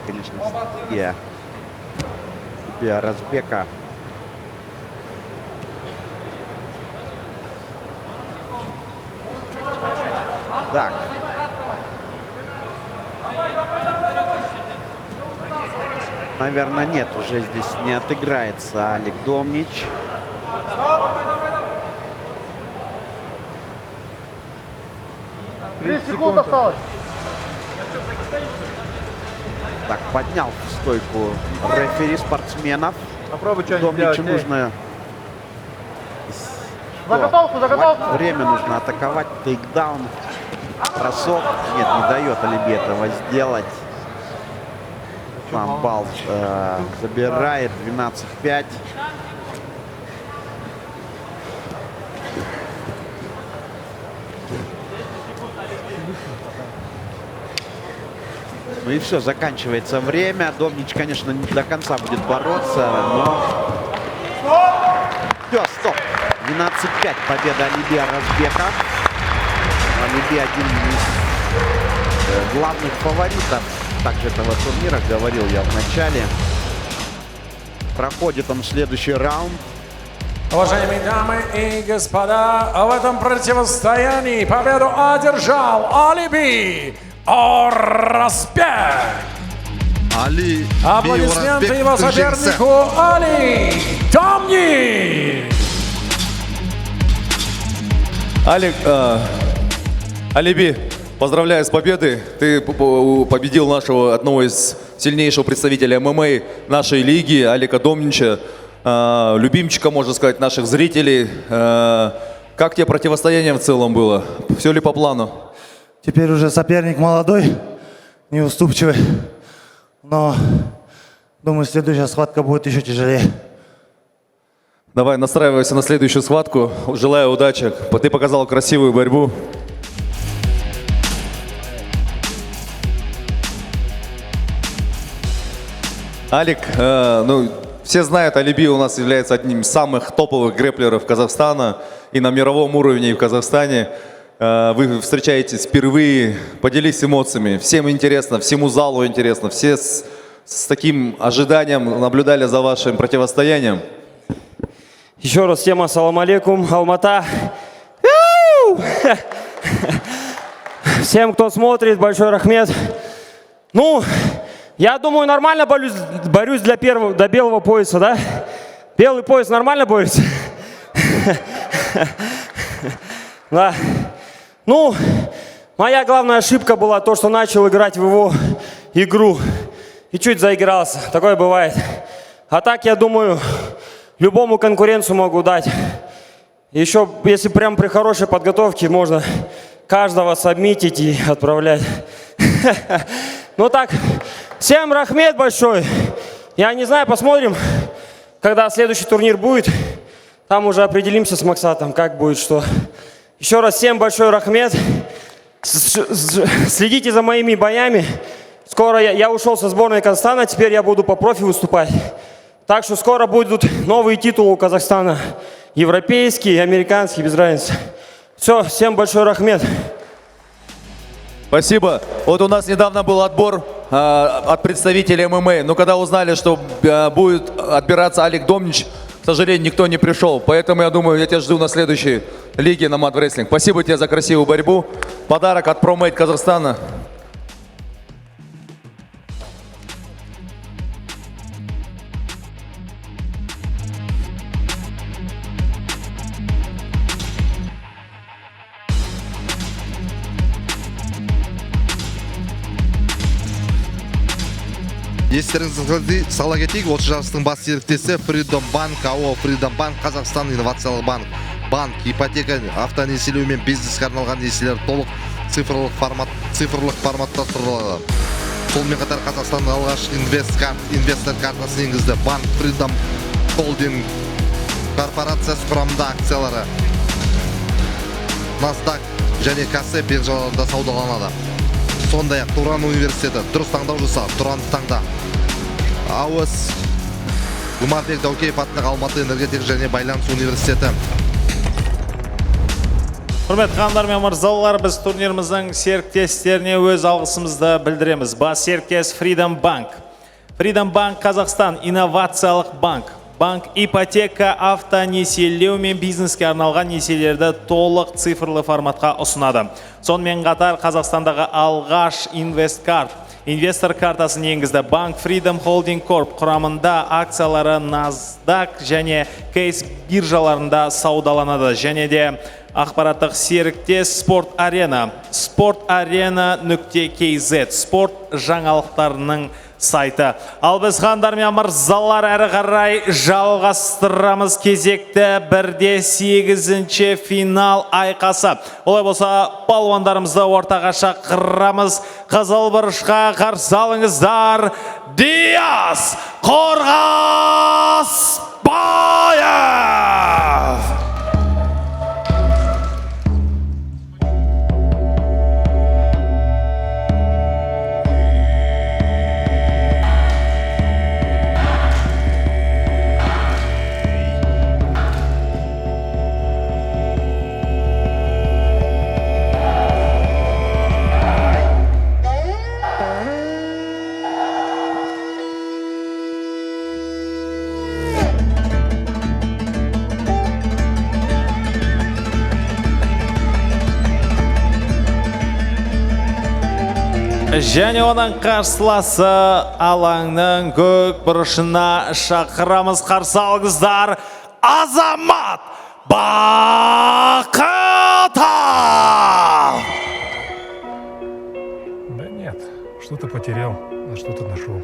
Конечно, стратегия Алиби Оразбека. Так. Наверное, нет, уже здесь не отыграется Алик Домнич. 30 секунд осталось. Так, поднял стойку рефери спортсменов. Попробуй что-нибудь Домничу сделать. нужно Заготовку, заготовку. время нужно атаковать. Тейкдаун. Бросок. Нет, не дает Алиби этого сделать. Сам балл забирает 12-5. Ну и все, заканчивается время. Домнич, конечно, не до конца будет бороться, но... Все, стоп. 12-5. Победа Алиби Оразбека. Алиби один из главных фаворитов также этого турнира, говорил я в начале. Проходит он следующий раунд. Уважаемые дамы и господа, в этом противостоянии победу одержал Алиби Оразбек. Али Аплодисменты его сопернику Али Домнич. Алиби, поздравляю с победой. Ты победил нашего одного из сильнейшего представителя ММА нашей лиги, Алика Домнича, любимчика, можно сказать, наших зрителей. Как тебе противостояние в целом было? Все ли по плану? Теперь уже соперник молодой, неуступчивый, но думаю, следующая схватка будет еще тяжелее. Давай, настраивайся на следующую схватку. Желаю удачи. Ты показал красивую борьбу. Алик, ну, все знают, Алиби у нас является одним из самых топовых грэплеров Казахстана и на мировом уровне, и в Казахстане. Вы встречаетесь впервые, поделись эмоциями. Всем интересно, всему залу интересно. Все с таким ожиданием наблюдали за вашим противостоянием. Еще раз всем ассаламу алейкум, Алмата. Всем, кто смотрит, большой рахмет. Ну, я думаю, нормально борюсь до белого пояса, да? Белый пояс нормально борется? Да. Ну, моя главная ошибка была то, что начал играть в его игру и чуть заигрался. Такое бывает. А так, я думаю, любому конкуренцию могу дать. Еще, если прям при хорошей подготовке, можно каждого сабмитить и отправлять. Ну так, всем рахмет большой. Я не знаю, посмотрим, когда следующий турнир будет. Там уже определимся с Максатом, как будет, что. Еще раз всем большой рахмет. Следите за моими боями. Скоро я ушел со сборной Казахстана, теперь я буду по профи выступать. Так что скоро будут новые титулы у Казахстана. Европейские, американские, без разницы. Все, всем большой рахмет. Спасибо. Вот у нас недавно был отбор от представителей ММА. Но когда узнали, что будет отбираться Алик Домнич, к сожалению, никто не пришел. Поэтому я думаю, я тебя жду на следующей лиге на Мад Wrestling. Спасибо тебе за красивую борьбу. Подарок от ProMate Казахстана. Естеріңізге сала кетейік, осы жарыстың бас серіктесі Freedom Bank, АО Freedom Bank, Қазақстан инновациялық банк. Банк, ипотека, автонесиелеу мен бизнеске арналған несиелер толық цифрлық форматта тұрылады. Сонымен қатар Қазақстан алғаш инвестор картасын енгізді. Банк Freedom Holding корпорациясы құрамында акциялары Nasdaq және Кассе биржаларында саудаланады. Сондай-ақ Туран университеті, дұрыс таңдау жаса, Туранды таңда. АОС Гумарбек Даукеев атындағы Алматы энергетика және байланыс университеті. Құрметті ханымдар мен мырзалар, біз турниріміздің серіктестеріне өз алғысымызды білдіреміз. Бас серіктес Freedom Bank. Freedom Bank Қазақстан инновациялық банк. Банк ипотека, автонесиелеу мен бизнеске арналған несиелерді толық цифрлы форматқа ұсынады. Сонымен қатар Қазақстандағы алғаш инвесткарт. инвестор картасын енгізді. Bank Freedom Holding Corp құрамында акциялары NASDAQ және Кейс биржаларында саудаланады. Және де ақпараттық серіктес Sport Arena, sportarena.kz, спорт жаңалықтарының сайты. Ал біз хандар мен мырзалар әрі қарай жалғастырамыз кезекті 1/8 финал айқасы. Олай болса, палуандарымызды ортаға шақырамыз. Қызыл бұрышқа қарсы алыңыздар. Диас Қорғасбаев! Және оның қарсыласы алаңның көк бұрышына шақырамыз. Қарсы алыңыздар, Азамат Бақытов! Да нет, что-то потерял, а что-то нашел.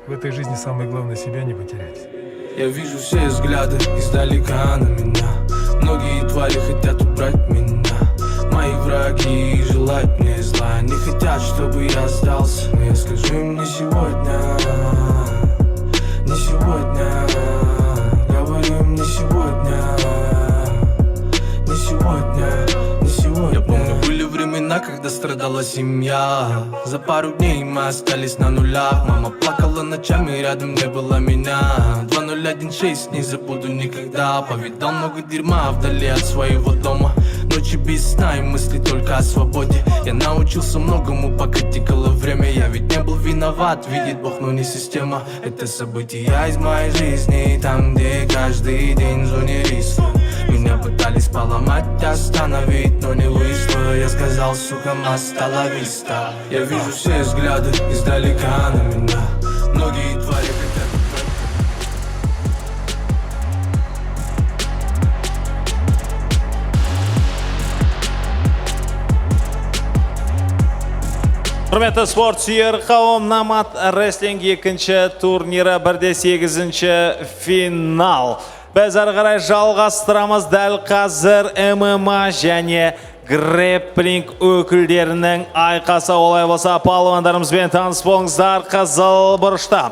В этой жизни самое главное себя не потерять. Я вижу все взгляды издалека на меня. Многие твари хотят убрать меня. Мои враги желают мне зла. Не хотят, чтобы я сдался. Но я скажу им не сегодня. Не сегодня. Говорю им не сегодня. Не сегодня. Не сегодня. Я помню, были времена, когда страдала семья. За пару дней мы остались на нулях. Мама плакала ночами, рядом не было меня. 2016 не забуду никогда. Повидал много дерьма вдали от своего дома. Ночи без сна и мысли только о свободе. Я научился многому, пока текало время. Я ведь не был виноват, видит Бог, но не система. Это события из моей жизни, там, где каждый день в зоне риска. Меня пытались поломать, остановить, но не вышло. Я сказал, сука, hasta vista. Я вижу все взгляды издалека на меня. Многие твари хотят. Құрметті спорт сүйер қауым, Намат рестлинг екінші турнирі 1/8 финал. Біз әрі қарай жалғастырамыз. Дәл қазір ММА және грэпплинг өкілдерінің айқасы. Олай болса, палуандарымызбен таныс болыңыздар. Қызыл бұрышта.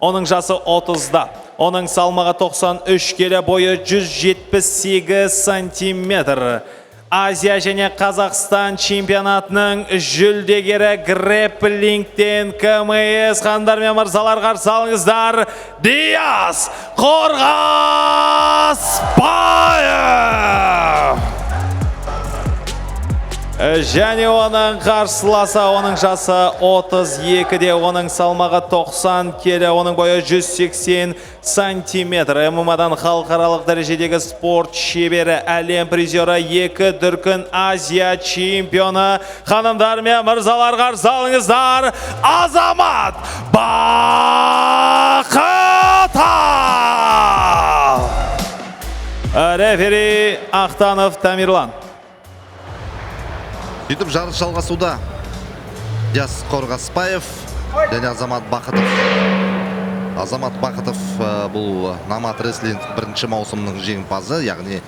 Оның жасы 30-да. Оның салмағы 93 келі, бойы 178 сантиметр. Азия және Қазақстан чемпионатының жүлдегері грэпплингтен КМС. Хандар мен мырзалар, қарсы алыңыздар, Диас Қорғасбаев! Және оның қарсыласы, оның жасы 32-де, оның салмағы 90 келі, оның бойы 180 сантиметр. ММА-дан халықаралық дәрежедегі спорт шебері, әлем призері, 2 дүркін Азия чемпионы. Ханымдар мен мырзалар, қарсы алыңыздар, Азамат Бақытов! Рефери Ақтанов Тамирлан. Сөйтіп жарыс жалғасуда. Диас Қорғасбаев және Азамат Бақытов. Азамат Бақытов бұл Намат рестлинг 1 маусымның жеңімпазы, яғни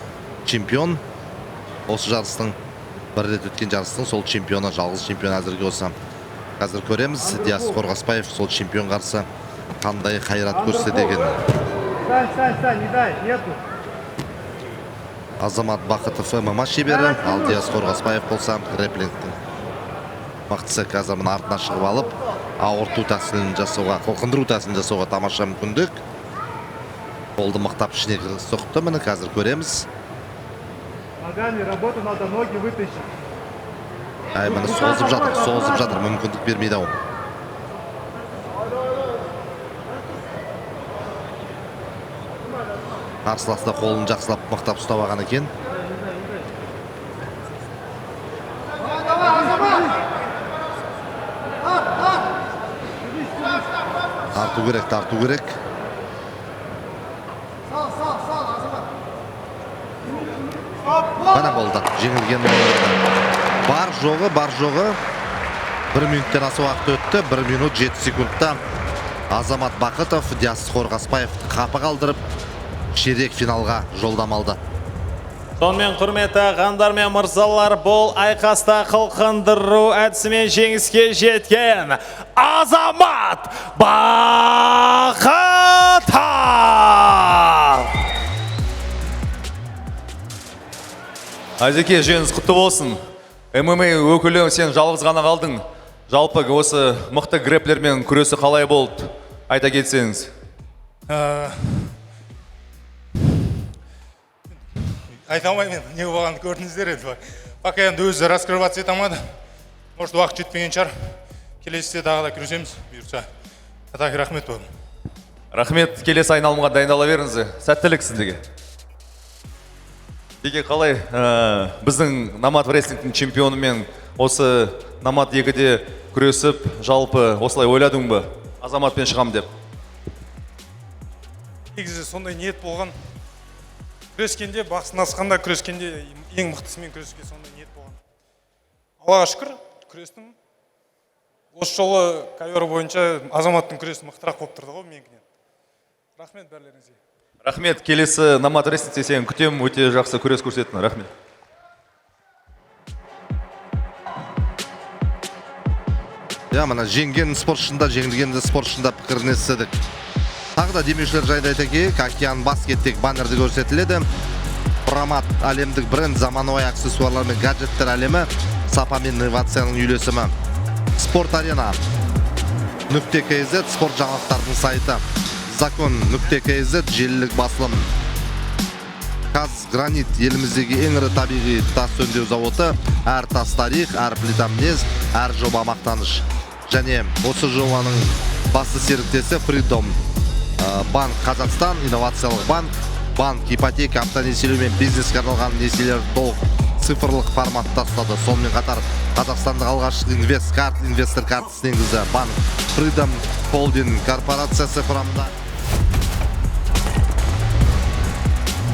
чемпион. Осы жарыстың, бір рет өткен жарыстың сол чемпионы, жалғыз чемпион әзірге осы. Қазір көреміз, Диас Қорғасбаев сол чемпион қарсы қандай қайрат көрсетеді екен. Стань, не дай, нету. Азамат Бақытов ММА шебері, ал Диас Қорғасбаев болса грэпплингтің мықтысы. Қазір мына артына шығып алып, ауырту тәсілін жасауға, қорқындыру тәсілін жасауға тамаша мүмкіндік. Қолды мықтап ішіне соқты, міне қазір көреміз. Ногами работу надо, ноги вытащить. Міне созып жатыр, мүмкіндік бермейді ау. Қарсыласы да қолын жақсылап мықтап ұстап алған екен. Тарту керек. Бана болды. Жеңілген бар жоғы. 1 минуттен аса уақыт өтті. 1 минут 7 секундта Азамат Бақытов Диас Қорғасбаев қапы қалдырып ширек финалға жолдама алды. Сонымен құрметті ағандар мен мырзалар, бұл айқаста қылқындыру әдісімен жеңіске жеткен Азамат Бақытов! Азеке, жеңіс құтты болсын. ММА өкілі сен жалғыз ғана қалдың. Жалпы осы мықты грэплермен күресі қалай болды? Айта кетсеңіз. Айта алмаймын, не болғанын көрдіңіздер еді. Пока енді өзі раскрываться ете алмады. Может, уақыт жетпеген шығар. Келесіде тағы да күресеміз, бұйырса. Так, рахмет болған. Рахмет, келесі айналымға дайындала беріңіз. Сәттілік сіздерге. Деге қалай біздің Номад рестлингтің чемпионымен осы Номад 2-де күресіп, жалпы осылай ойладың ба? Азаматпен шығам деп. Негізі сондай ниет болған. Күрескенде, бақсын асқанда күрескенде ең мықтысымен күреске сондай ниет болған. Аллаға шүкір, күрестім. Осы жолы ковер бойынша Азаматтың күресі мықтырақ болып тұрды ғой менікінен. Рахмет бәрлеріңізге. Рахмет, келесі Номад рестлингте сен күтем, өте жақсы күрес көрсеттің. Рахмет. Мына жеңген спортшында, жеңілгенде спортшында пікіріне естідік. Тағы да демеушілер жайында айта кетейік, Океан Баскеттек баннерде көрсетіледі. Промат әлемдік бренд, заманауи аксессуарлар мен гаджеттер әлемі, сапа мен инновацияның үйлесімі. Спорт арена .kz спорт жаңалықтардың сайты. Закон.kz желілік басылым. Казгранит еліміздегі ең ірі табиғи тас өңдеу зауыты. Әр тас тарих, әр плита мінез, әр жоба мақтаныш. Және осы жобаның басты серіктесі Freedom Банк Қазақстан, инновациялық банк, банк, ипотека, автонесиелеу мен бизнеске арналған несиелер толық цифрлық форматта ұстады. Сонымен қатар Қазақстандық алғашқы инвестор картасын енгізді. Банк Freedom Holding корпорациясы құрамында.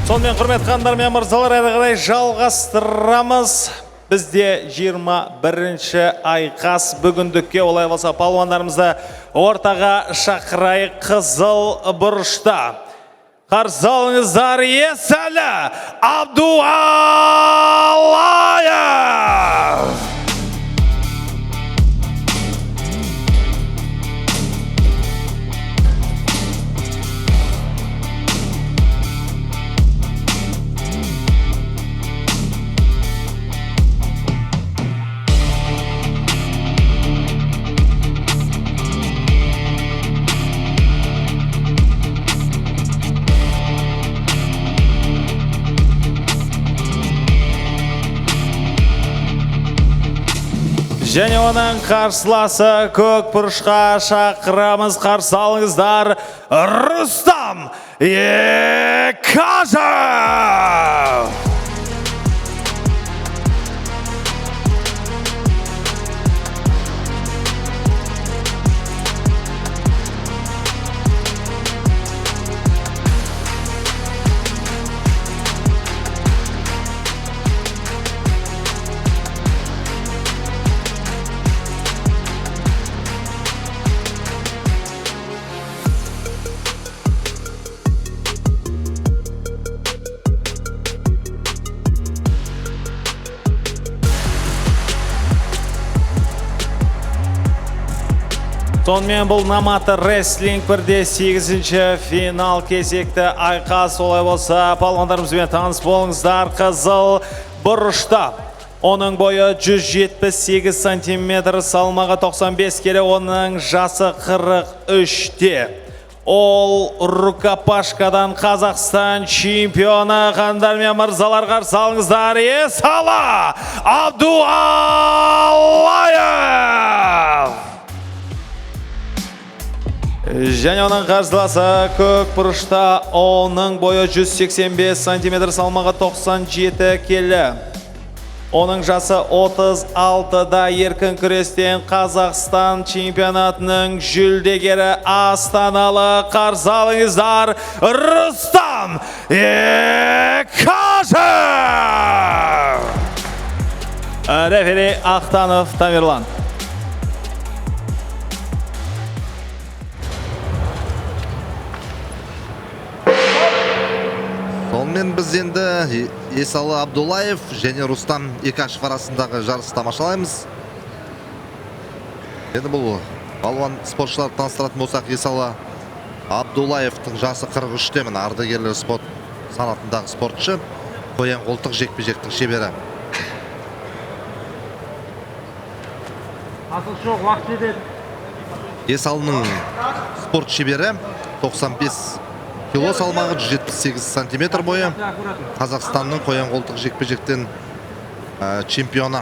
Сонымен құрметті қандар мен мырзалар, әрі қарай жалғастырамыз. Бізде 21-ші айқас бүгіндікке, олай болса палуандарымызды ортаға шақырайық. Қызыл бұрышта қарсы алыңыздар, Есәлі Абдуаллаев! Және оның қарсыласы көк бұрышқа шақырамыз, қарсы алыңыздар, Рустам Екажев! Сонымен бұл Номад рестлинг 1-8 финал кезекті айқас. Олай болса, палуандарымызбен таныс болыңыздар. Қызыл бұрышта. Оның бойы 178 сантиметр, салмағы 95 келі, оның жасы 43-те. Ол рукопашкадан Қазақстан чемпионы. Қандар мен мырзалар, қарсы алыңыздар, Есәлі Абдуаллаев! Және оның қарсыласы көк бұрышта, оның бойы 185 сантиметр, салмағы 97 келі. Оның жасы 36-да еркін күрестен Қазақстан чемпионатының жүлдегері астаналық қарсы алыңыздар Рустам Екашев! Рефери Ақтанов Тамерлан. Сонымен біз енді Есалы Абдулаев және Рустам Екашев арасындағы жарысты тамашалаймыз. Енді бұл балуан спортшылар таныстыратын болсақ, Есалы Абдулаевтың жасы 43-те, міне ардагерлер спорт санатындағы спортшы, қоян қолтық жекпе-жектің шебері. Асыл жоқ, уақыт жетеді. Есалының спорт шебері 95 кило салмағы, 178 сантиметр бойы. Қазақстанның қоян қолтық жекпе-жектен чемпионы.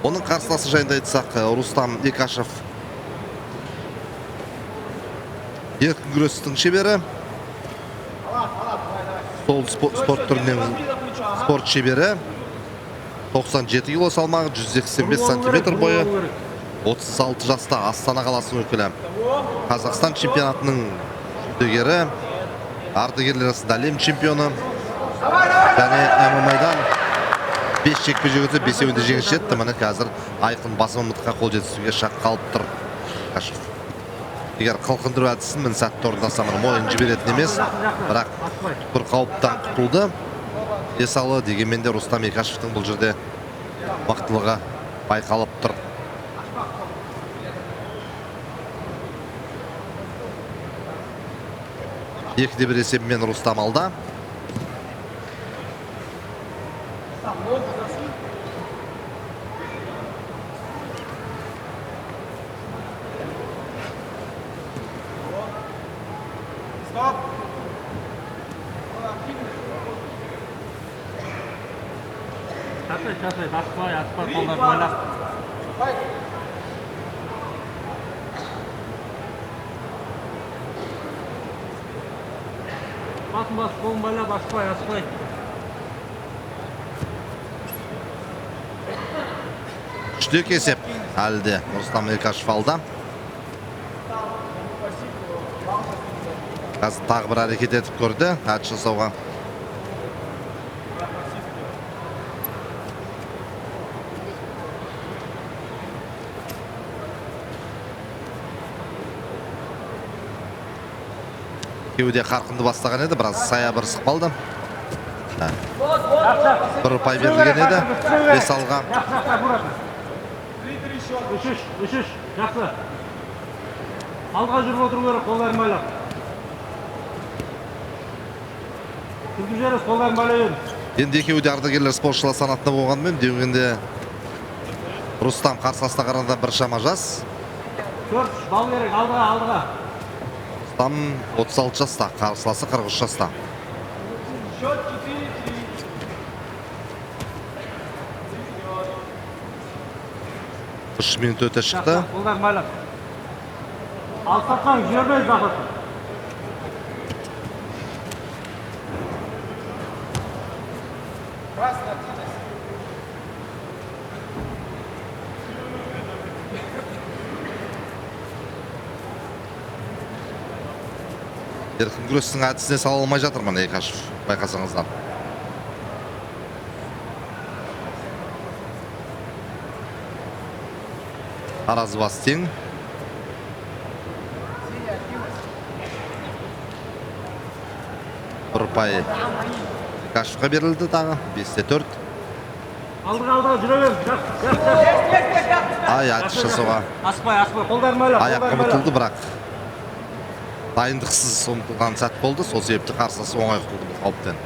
Оның қарсыласы жайында айтсақ, Рустам Екашев еркін күрестің шебері. Сол спорт түрінен спорт шебері. 97 кило салмағы, 185 сантиметр бойы. 36 жаста Астана қаласының өкілі. Қазақстан чемпионатының жүлдегері, ардагерлер арасында әлем чемпионы. Және ММА-дан 5 жекпе-жек өтіп, 5-еуінде жеңіс жетті. Міне қазір айқын басымдыққа қол жеткізуге шақ қалып тұр. Егер қылқындыру әдісін мен сәтті орындаса, мойын жіберетін емес, бірақ бір қауіптен құтылды. Есалы дегенмен де Рустам Екашевтің бұл жерде мықтылығы байқалып тұр. Екіде бір есебімен Рустам алда. Аспай, қолдар байлап. Басын бас, қолын байлап, аспай. Үштік есеп әлде Рустам Екашев алда. Қазір тағы бір әрекет етіп көрді, әдіс жасауға. Кеуде қарқынды бастаған еді, біраз сая бір сықпалды. Бір ұпай берілген еді, Есалға. Үшіш, жақсы. Алға жүріп отыру керек, қолдарын байлап. Күргі жеріз, қолдарын байлайын. Енді екеуде ардагерлер спортшылар санатында болғанымен, деугенде Рустам қарсыласына қарағанда бір шама жас. Көрш, бал керек, алдыға. Рустам 36 жаста, қарсыласы 43 жаста. Үш минут өте шықты. Қолдар байлап. Алсатқан жібермейді бақытты. Еркін күрестің әдісіне сала алмай жатыр мына Екашев, байқасаңыздар. Аразы бас тең. Бір ұпай Екашевқа берілді тағы, 5-те 4. Алдыға жүре беріп. Ай, әдіс жасауға. Аспай, қолдарын байлап. Аяққа ұмытылды, бірақ дайындықсыз ұмытылған сәт болды. Сол себепті қарсыласы оңай құтылды бұл қауіптен.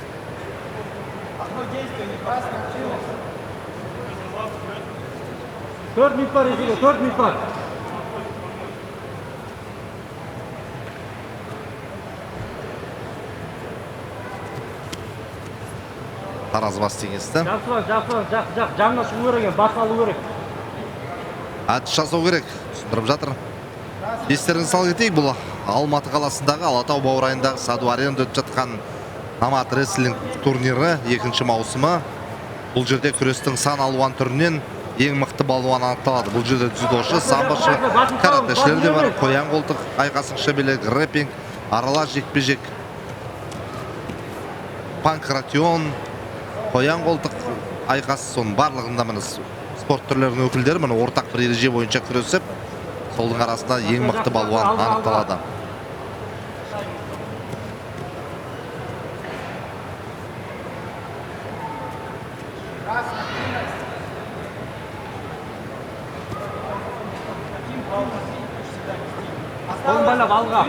Төрт минут бар есеге, 4 минут бар. Таразы бас теңесті. Жақсы, жаңына шығу керек, бас алу керек. Әдіс жасау керек, түсіндіріп жатыр. Естеріңізге сала кетейік, бұл Алматы қаласындағы Алатау баурайындағы Саду аренада өтіп жатқан Номад рестлинг турнирі 2-ші маусымы. Бұл жерде күрестің сан алуан түрінен ең мықты балуан анықталады. Бұл жерде дзюдошы, самбошы, каратэшілер де бар. Қоян қолтық, айқасың шебелек, рэппинг, аралас жекпе-жек, панкратион, қоян қолтық, айқас, соның барлығында міне спорт түрлерінің өкілдері міне ортақ бір ереже бойынша күресіп, солдың арасында ең мықты балуан анықталады. Қолын байлап алға.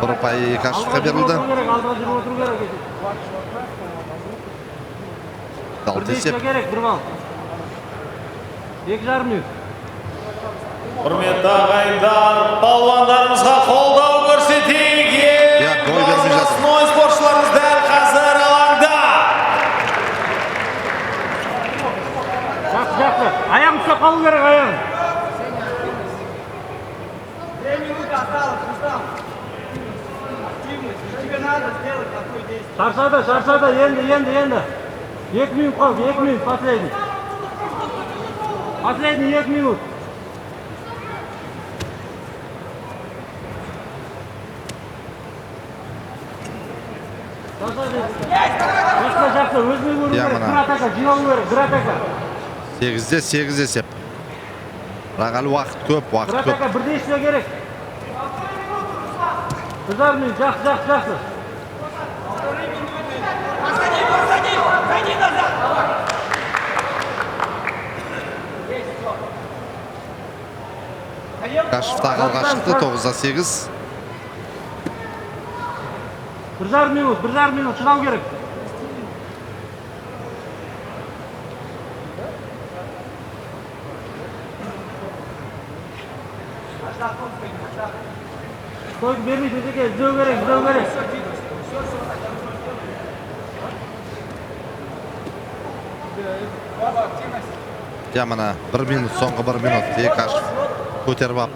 Бір ұпай Кашевқа берілді. Дал тесеп. 2,5 минут. Құрметті ағайындар, балуандарымызға қолдау көрсетейік. Областной спортшыларымыз дәл қазір алаңда. Жақсы. Аяғын ұстап қалу керек, аяғын. 2 минуты осталось, Рустам. Тебе надо сделать такое действие. Шаршады, енді. 2 минут қалды, 2 минут, последний. Последний 2 минут. Жақсы, өзіне көру керек, бір атака, жиналу керек, бір атака. 8-де 8 есеп. Бірақ әлі уақыт көп. Бір атака, бірде ішсе керек. 1,5 минут, жақсы. Кашев тағылға шықты, 9-да 8. 1,5 минут, шыдау керек. Стойка бермейді, іздеу керек. Мына 1 минут, соңғы 1 минут. Кашев көтеріп ап.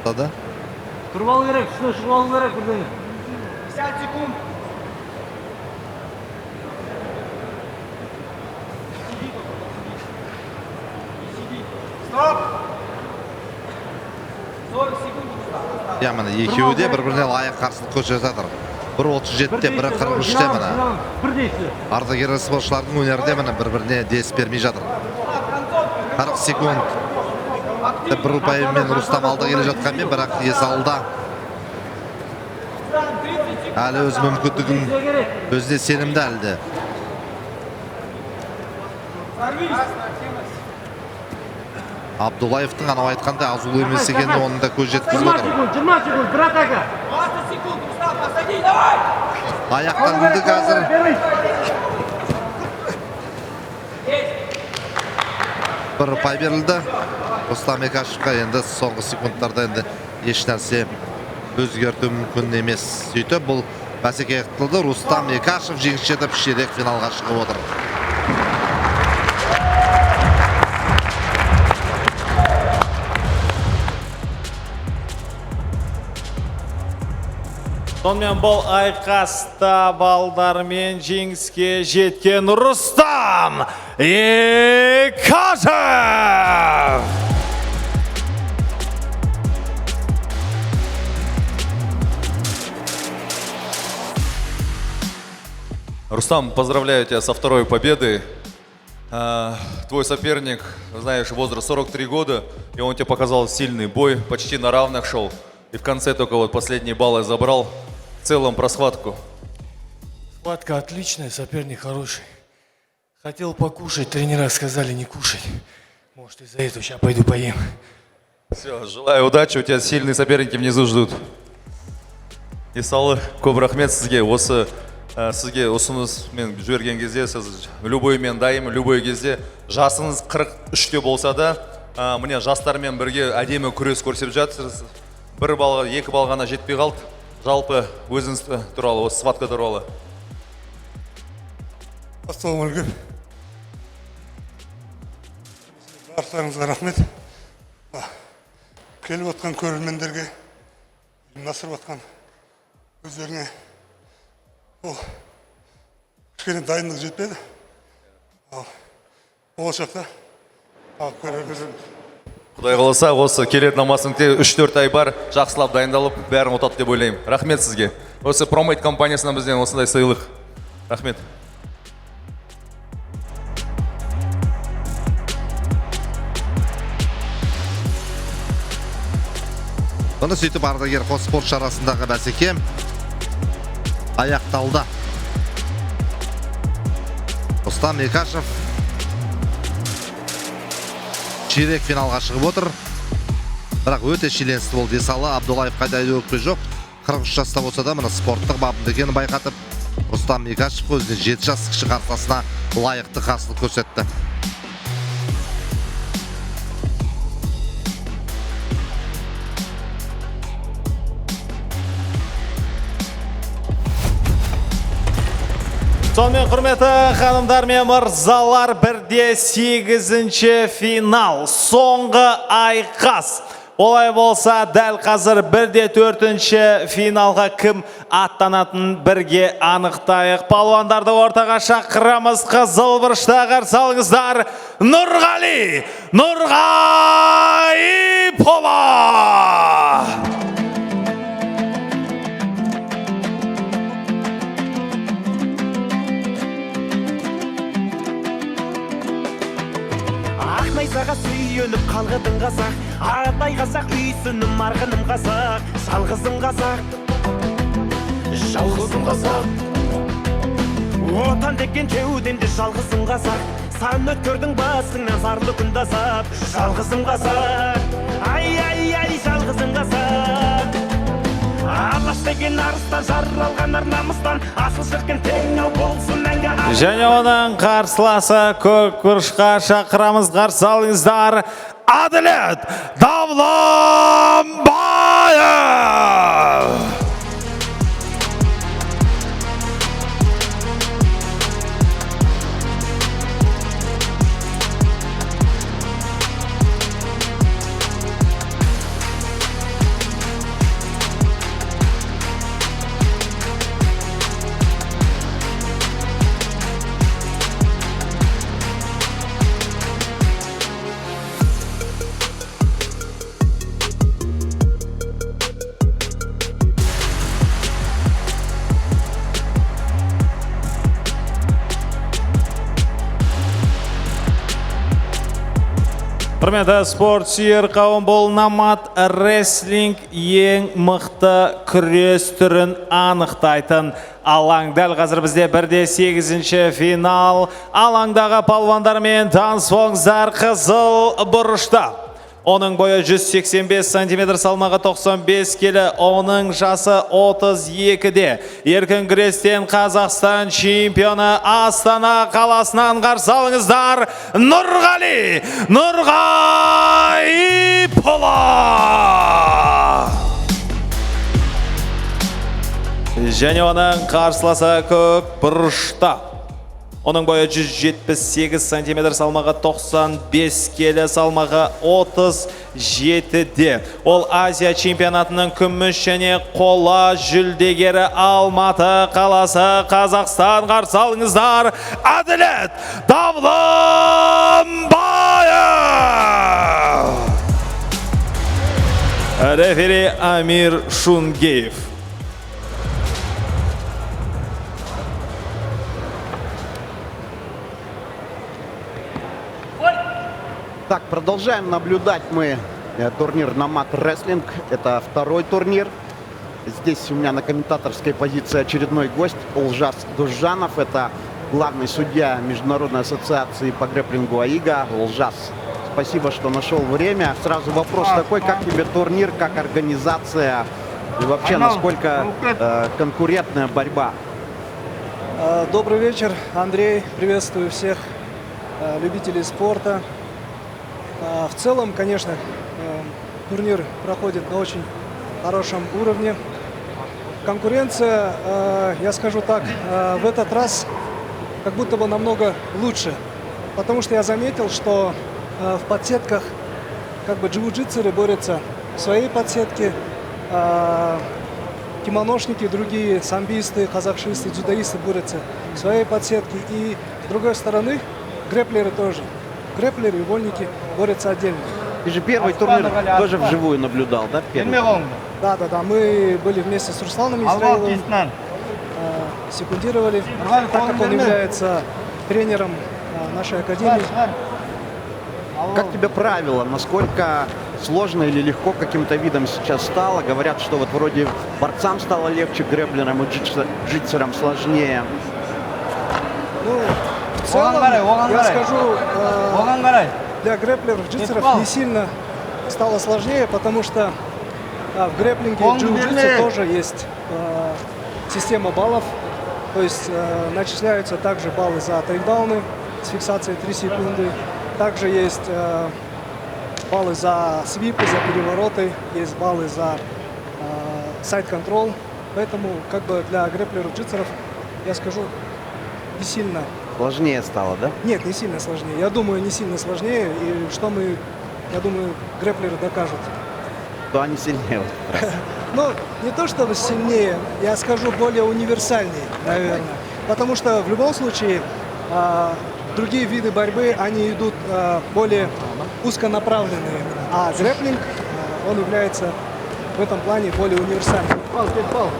Тұрып алу керек, үстіне шығып алу керек бірдеңе. 50 секунд. Стоп! 40 секунд. Міне екеуі де бір-біріне лайық қарсылық көрсетіп жатыр. 1.37-те, 1.43-те міне. Ардагер спортшылардың өнерде міне бір-біріне дес бермей жатыр. 40 секунд. Бір ұпайымен Рустам алда келе жатқанмен, бірақ ес алда. Әлі өз мүмкіндігін, өзіне сенімді әлді. Абдуллаевтың анау айтқанда азулы емес екенін оның да көз жеткізіп отыр. 20 секунд, бір атака. 20 секунд, Рустам, посади, давай! Аяқтанды қазір. Бір ұпай берілді. Рустам Кашевқа енді соңғы секундтарда енді еш нәрсе өзгерту мүмкін емес. Сөйтіп бұл бәсеке аяқталды. Рустам Кашев жеңіс жетіп ширек финалға шығып отыр. Сонымен бұл айқаста балдармен жеңіске жеткен Рустам Кашев! Рустам, поздравляю тебя со второй победой. Твой соперник, знаешь, возраст 43 года, и он тебе показал сильный бой, почти на равных шел. И в конце только вот последние баллы забрал. В целом про схватку. Схватка отличная, соперник хороший. Хотел покушать, тренера сказали не кушать. Может, из-за этого сейчас пойду поем. Все, желаю удачи, у тебя сильные соперники внизу ждут. Исалы, көп рахмет сізге. Сізге ұсынысмен жіберген кезде, сіз любой мен дайым, любой кезде жасыңыз 43-те болса да, міне жастармен бірге әдемі күрес көрсетіп жатырсыз. Бір балға, екі балғана жетпей қалды. жалпы өзіңіз туралы, осы схватка туралы. Ассалаумағалейкум. Барлықтарыңызға рахмет. Келіп отқан көрермендерге, ұйымдастырып отқан өздеріне ол кішкене дайындық жетпеді. Ал болашақта көрермендер. Құдай қаласа, осы келетін намасының 3-4 ай бар, жақсылап дайындалып, бәрін ұтады деп ойлаймын. Рахмет сізге. Осы Промейт компаниясынан бізден осындай сыйлық. Рахмет. Оны сөйтіп ардагер қос спорт шарасындағы бәсеке аяқталды. Рустам Мекашев ширек финалға шығып отыр. Бірақ өте шиеленісті болды. Есалы Абдулаев қайда өкпе жоқ. 43 жаста болса да, мұны спорттық бабында екенін байқатып, Рустам Мекашев өзіне 7 жас кіші қарсыласына лайықты қарсылық көрсетті. Сонымен құрметті ханымдар мен мырзалар, 1/8 финал, соңғы айқас. Олай болса, дәл қазір 1/4 финалға кім аттанатын бірге анықтайық. Палуандарды ортаға шақырамыз. Қызыл бұрышта қарсы алыңыздар. Нұрғали Нұрғайыпова! Найзаға сүйеніп қалғыдың қазақ, атай қазақ үйсінім арғыным қазақ, жалғызым қазақ, жалғызым қазақ. Отан деген кеудемде жалғызым қазақ, сан өткөрдің басыңнан зарлы күн дасап, жалғызым қазақ, ай, жалғызым қазақ. Алаш деген арыстан, жаралған арнамыстан, асыл шыққан тең ау болсын мәңгі. Және оның қарсыласы көк бұрышқа шақырамыз. Қарсы алыңыздар. Әділет Давламбаев! Құрметті спорт сүйер қауым, бұл Намат рестлинг ең мықты күрес түрін анықтайтын алаң. Дәл қазір бізде 1/8 финал. Алаңдағы палуандар мен танысыңыздар. Қызыл бұрышта. Оның бойы 185 см, салмағы 95 келі, оның жасы 32-де. Еркін күрестен Қазақстан чемпионы Астана қаласынан қарсы алыңыздар. Нұрғали Нұрғайыпова! Және оның қарсыласы көк бұрышта. Оның бойы 178 см, салмағы 95 келі, салмағы 37-де. Ол Азия чемпионатының күміс және қола жүлдегері, Алматы қаласы, Қазақстан. Қарсы алыңыздар. Әділет Давламбаев! Рефери Амир Шунгеев. Так, продолжаем наблюдать мы турнир Намат Рестлинг. Это второй турнир. Здесь у меня на комментаторской позиции очередной гость Олжас Дужанов. Это главный судья Международной ассоциации по грэпплингу АИГА. Олжас, спасибо, что нашел время. Сразу вопрос такой, как тебе турнир, как организация и вообще насколько конкурентная борьба? Добрый вечер, Андрей. Приветствую всех любителей спорта. В целом, конечно, турнир проходит на очень хорошем уровне. конкуренция, я скажу так, в этот раз как будто бы намного лучше. Потому что я заметил, что в подсетках как бы джиу-джитсеры борются в своей подсетке, кимоношники, другие самбисты, казахшисты, дзюдоисты борются в своей подсетке. И с другой стороны, грэплеры тоже. Грэплеры и вольники борются отдельно. Ты же первый турнир тоже вживую наблюдал, да? Первый? Да. Мы были вместе с Русланом Израиловым, секундировали, так как он является тренером нашей академии. Как тебе правило? Насколько сложно или легко каким-то видом сейчас стало? Говорят, что вот вроде борцам стало легче, грэплерам и джитсерам сложнее. Ну, в целом, я скажу, для грэплеров, джитсеров не сильно стало сложнее, потому что в грэплинге джиу-джитсу тоже есть система баллов. То есть начисляются также баллы за тейкдауны с фиксацией 3 секунды. Также есть баллы за свипы, за перевороты, есть баллы за сайд-контрол. Поэтому как бы для грэплеров, джитсеров, я скажу, не сильно. Сложнее стало, да? Нет, не сильно сложнее. Я думаю, не сильно сложнее. И что я думаю, грэплеры докажут. То они сильнее. Ну, не то чтобы сильнее, я скажу более универсальнее, наверное. Потому что в любом случае другие виды борьбы, они идут более узконаправленные. А грэплинг, он является в этом плане более универсальным.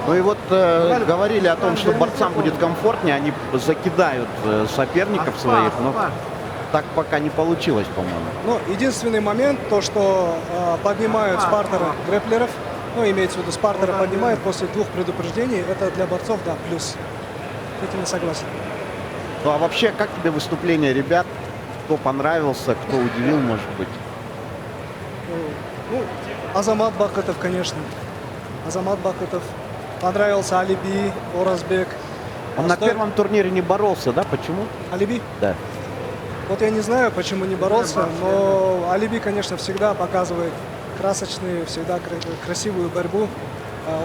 Ну и вот говорили о том, что борцам будет комфортнее, они закидают соперников своих, но так пока не получилось, по-моему. Ну, единственный момент, то, что поднимают спартеры грэплеров, ну, имеется в виду, спартера поднимают после 2 предупреждений, это для борцов, да, плюс. С этим я согласен. Ну а вообще, как тебе выступление ребят? Кто понравился, кто удивил, может быть? Ну, Азамат Бакытов, конечно. Азамат Бакытов. Понравился Алиби, Оразбек. Он на первом турнире не боролся, да? Почему? Алиби? Да. Вот я не знаю, почему не боролся, но Алиби, конечно, всегда показывает красочную, всегда красивую борьбу.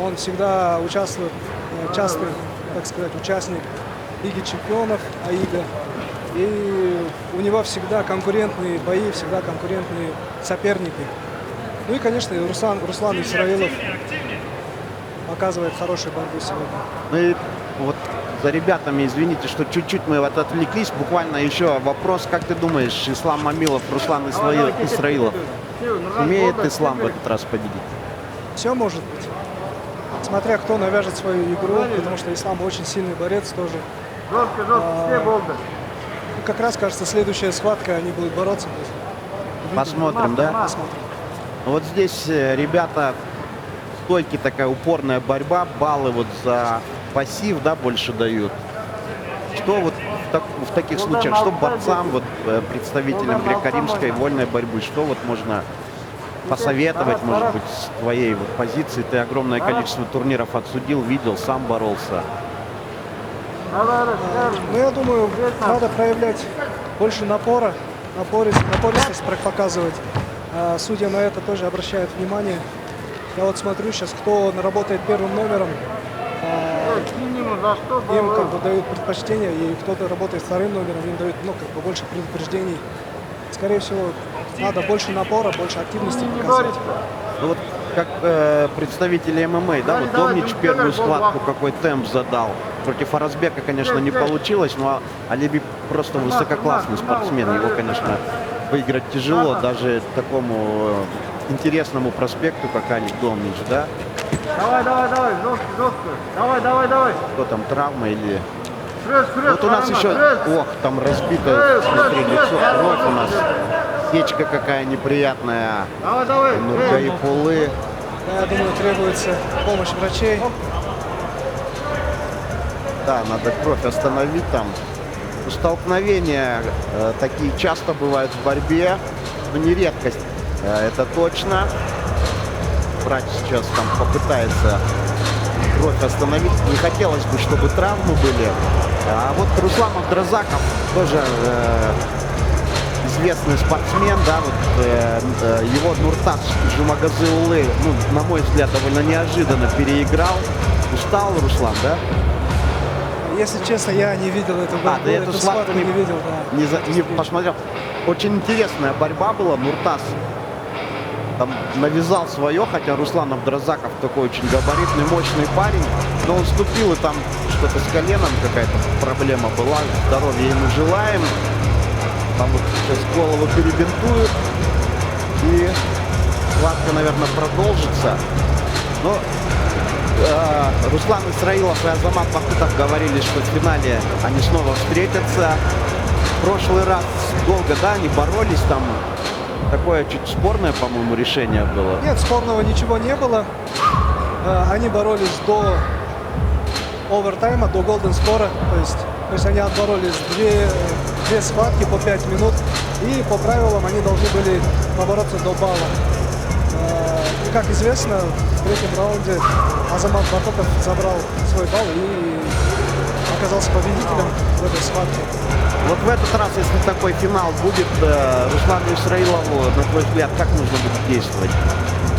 Он всегда участвует, частый, так сказать, участник Лиги чемпионов АИГа. И у него всегда конкурентные бои, всегда конкурентные соперники. Ну и, конечно, Руслан Исраилов показывает хорошую борьбу сегодня. Ну и вот за ребятами, извините, что чуть-чуть мы вот отвлеклись. Буквально еще вопрос. Как ты думаешь, Ислам Мамилов, Руслан Исраилов, умеет Ислам в этот раз победить? Все может быть. Смотря кто навяжет свою игру, потому что Ислам очень сильный борец тоже. Как раз, кажется, следующая схватка, они будут бороться. Посмотрим, да? Посмотрим. Вот здесь ребята, стойки, такая упорная борьба, баллы вот за пассив, да, больше дают. Что вот в таких случаях, что борцам, вот представителям греко-римской вольной борьбы, что вот можно посоветовать, может быть, с твоей вот позиции? Ты огромное количество турниров отсудил, видел, сам боролся. Ну, я думаю, надо проявлять больше напора, напористость показывать. Судья на это тоже обращает внимание. Я вот смотрю сейчас, кто работает первым номером, им как бы дают предпочтение, и кто-то работает вторым номером, им дают, ну, как бы больше предупреждений. Скорее всего, надо больше напора, больше активности показывать. Ну вот как представители ММА, да, вот Домнич первую схватку какой темп задал. Против Оразбека, конечно, не получилось, но Алиби просто высококлассный спортсмен. Его, конечно, выиграть тяжело даже такому интересному проспекту, как Алик Домнич, да? Давай, давай. Что там, травма или... Вот у нас еще... Ох, там разбито, смотри, лицо, кровь у нас. Печка какая неприятная. Нургаипулы. Да, я думаю, требуется помощь врачей. Да, надо кровь остановить там. Столкновения такие часто бывают в борьбе, но не редкость, это точно. Врач сейчас там попытается кровь остановить. Не хотелось бы, чтобы травмы были. А вот Руслан Абдразаков тоже известный спортсмен, да, вот его Нуртадж Жумагазыулы, ну, на мой взгляд, довольно неожиданно переиграл. устал Руслан, да? Если честно, я не видел эту борьбу, ты эту схватку не видел, да. Не посмотрел. Очень интересная борьба была. Муртаз там навязал свое, хотя Руслан Абдразаков такой очень габаритный, мощный парень. Но он вступил, и там что-то с коленом какая-то проблема была. Здоровья ему желаем. Там вот сейчас голову перебинтуют. И схватка, наверное, продолжится. Но Руслан Исраилов и Азамат Махмутов говорили, что в финале они снова встретятся. В прошлый раз долго, да, они боролись там. Такое чуть спорное, по-моему, решение было. Нет, спорного ничего не было. Они боролись до овертайма, до голден скора. То есть они отборолись две схватки по 5 минут. И по правилам они должны были побороться до балла. И, как известно, в третьем раунде Азамат Махмутов забрал свой балл и оказался победителем в этой схватке. Вот в этот раз, если такой финал будет, Руслану Исраилову, на твой взгляд, как нужно будет действовать?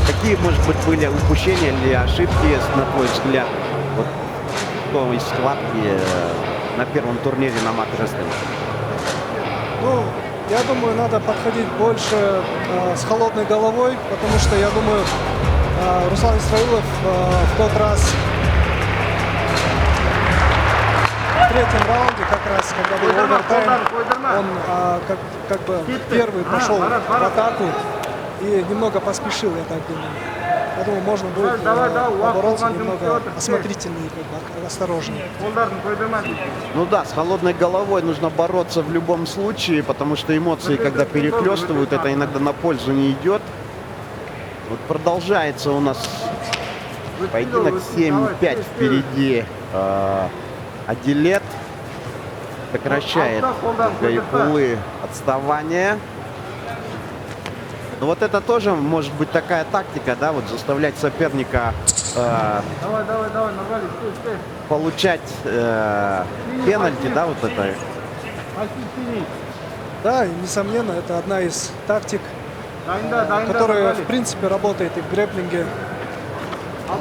Какие, может быть, были упущения или ошибки, на твой взгляд, вот, в той схватке на первом турнире на Мат Рестлинг? Ну, я думаю, надо подходить больше с холодной головой, потому что, я думаю, Руслан Исраилов в тот раз, в третьем раунде, как раз, когда был овертайм, он как бы первый пошел в атаку и немного поспешил, я так думаю. Я думаю, можно будет побороться немного осмотрительнее, как бы, осторожнее. Ну да, с холодной головой нужно бороться в любом случае, потому что эмоции, когда перехлестывают, это иногда на пользу не идет. Вот продолжается у нас поединок 7-5 впереди. Адилет сокращает Гайпулы отставание. Но вот это тоже может быть такая тактика, да, вот заставлять соперника получать пенальти, да, вот это. Да, несомненно, это одна из тактик, которая, в принципе, работает и в грэпплинге.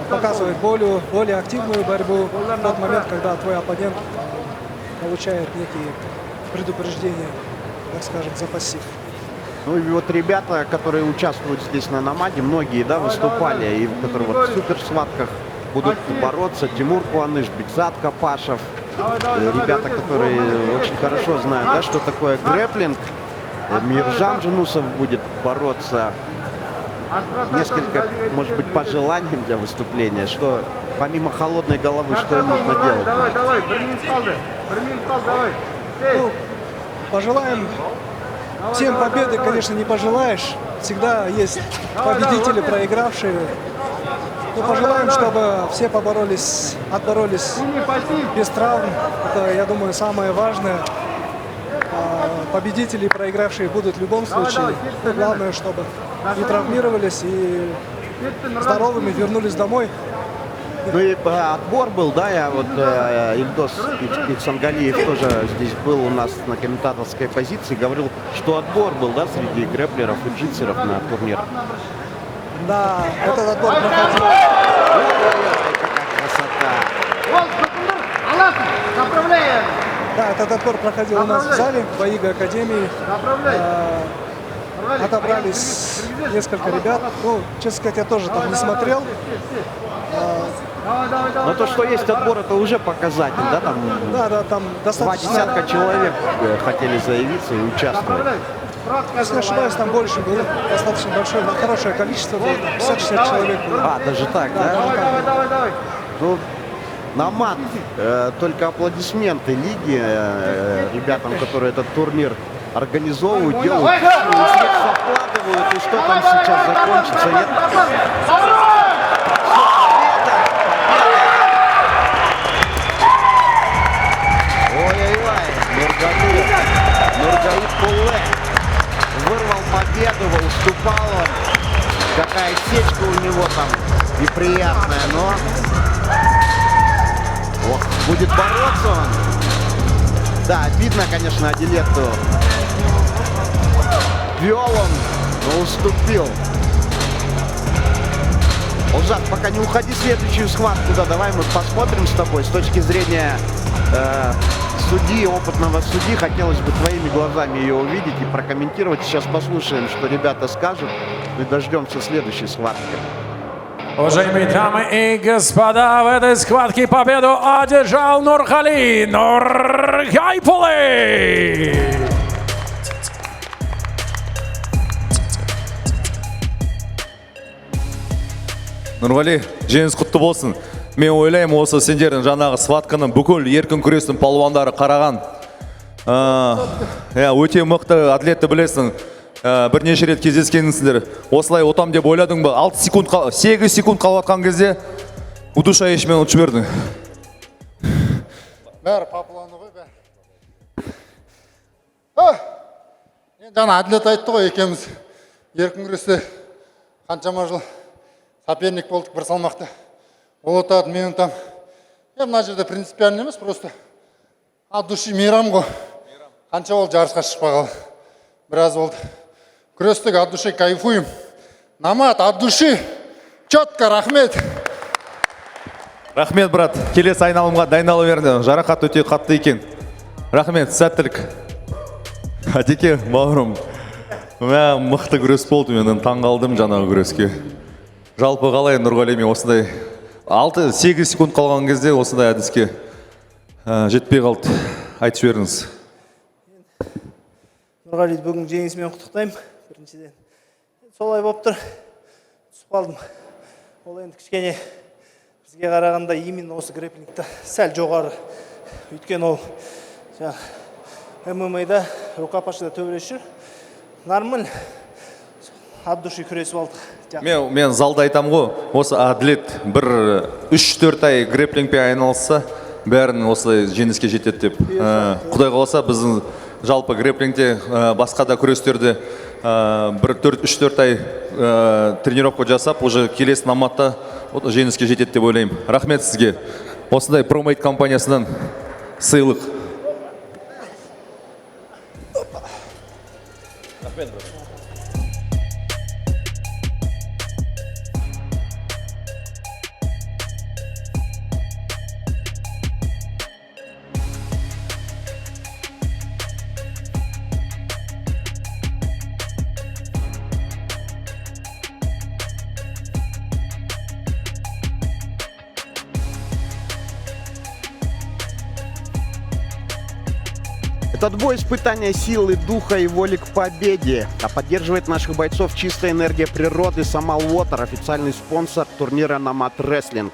Показывает более активную борьбу в тот момент, когда твой оппонент получает некие предупреждения, так скажем, за пассив. Ну и вот ребята, которые участвуют здесь на Номаде, многие, да, выступали, и которые вот в суперсхватках будут бороться. Тимур Куаныш, Бекзат Капашев. Ребята, которые очень хорошо знают, да, что такое грэпплинг. Миржан Джунусов будет бороться. Несколько, может быть, пожеланий для выступления, что помимо холодной головы, что им нужно делать? Ну, пожелаем всем победы, конечно, не пожелаешь. Всегда есть победители, проигравшие. Но пожелаем, чтобы все отборолись без травм. Это, я думаю, самое важное. Победители и проигравшие будут в любом случае. Но главное, чтобы не травмировались и здоровыми вернулись домой. Ну и отбор был, да, я вот Ильдос Иксангалиев тоже здесь был у нас на комментаторской позиции, говорил, что отбор был, да, среди грэпплеров и джитсеров на турнир. Да, этот отбор проходил. Какая красота! Да, этот отбор проходил у нас в зале, в АИГА Академии. Отобрались несколько ребят. Ну, честно сказать, я тоже там не смотрел. Но то, что есть отбор, это уже показатель, да? Там, да, там достаточно... 2 десятка человек хотели заявиться и участвовать. Если не ошибаюсь, там больше было, достаточно большое, хорошее количество было, 50-60 человек было. Даже так, да? Даже так. Ну, на мат только аплодисменты лиги ребятам, которые этот турнир организовывают, делают, средства вкладывают, и что там сейчас закончится, нет? Ой-ой-ой, Нургалиев Пуле вырвал победу, уступал он. Какая сечка у него там неприятная, но ох, будет бороться он. Да, обидно, конечно, Адилету. Вел он, но уступил. Гузат, пока не уходи в следующую схватку. Да, давай мы посмотрим с тобой. С точки зрения судьи, опытного судьи, хотелось бы твоими глазами ее увидеть и прокомментировать. Сейчас послушаем, что ребята скажут. И дождемся следующей схватки. Уважаемые дамы и господа, в этой схватке победу одержал Нурхали Нургайпулы. Нұрғали, жеңіс құтты болсын. Мен ойлаймын, осы сендердің жаңағы схватканың бүкіл еркін күрестің палуандары қараған. Өте мықты атлетті білесің. Бірнеше рет кездескенсіңдер. Осылай отам деп ойладың ба? 8 секунд қалыватқан кезде удушающиймен ұтып жібердің. Бәрі папыланы ғой, Жаңа атлет айтты ғой, екеуміз еркін күресте қаншама жыл соперник болдық бір салмақты. Ол ұтады, мен ұтам. Мына жерде принципиально емес, просто от души мейрам ғой. Қанша ол жарысқа шықпағалы. Біраз болды. Күрестік от души кайфуем. Намат, от души. Четко, рахмет. Рахмет, брат. Келесі айналымға дайындала берді. Жарақат өте қатты екен. Рахмет, сәттілік. Атеке, бауырым. Мықты күрес болды, мен таң қалдым жаңағы күреске. Жалпы қалай Нұрғалимен осындай 6-8 секунд қалған кезде осындай әдіске жетпей қалды. Айтып жіберіңіз. Нұрғалиді бүгін жеңісімен құттықтаймын. Біріншіден солай болып тұр. Түсіп қалдым. Ол енді кішкене бізге қарағанда именно осы грэпплингті сәл жоғары. Өйткені ол ММА-да, рукопашыда төбелес жүр. Нормально. От души күресіп алдық. Мен залда айтам ғой, осы атлет бір 3-4 ай грэпплингпен айналысса, бәрін осылай жеңіске жетеді деп. Құдай қаласа біздің жалпы грэпплингте басқа да күрестерде бір 3-4 ай тренировка жасап, уже келесі наматта жеңіске жетеді деп ойлаймын. Рахмет сізге. Осындай промейт компаниясынан сыйлық. Рахмет, брат. Этот бой — испытание силы, духа и воли к победе. А поддерживает наших бойцов чистая энергия природы. Самал Water, официальный спонсор турнира Nomad Wrestling.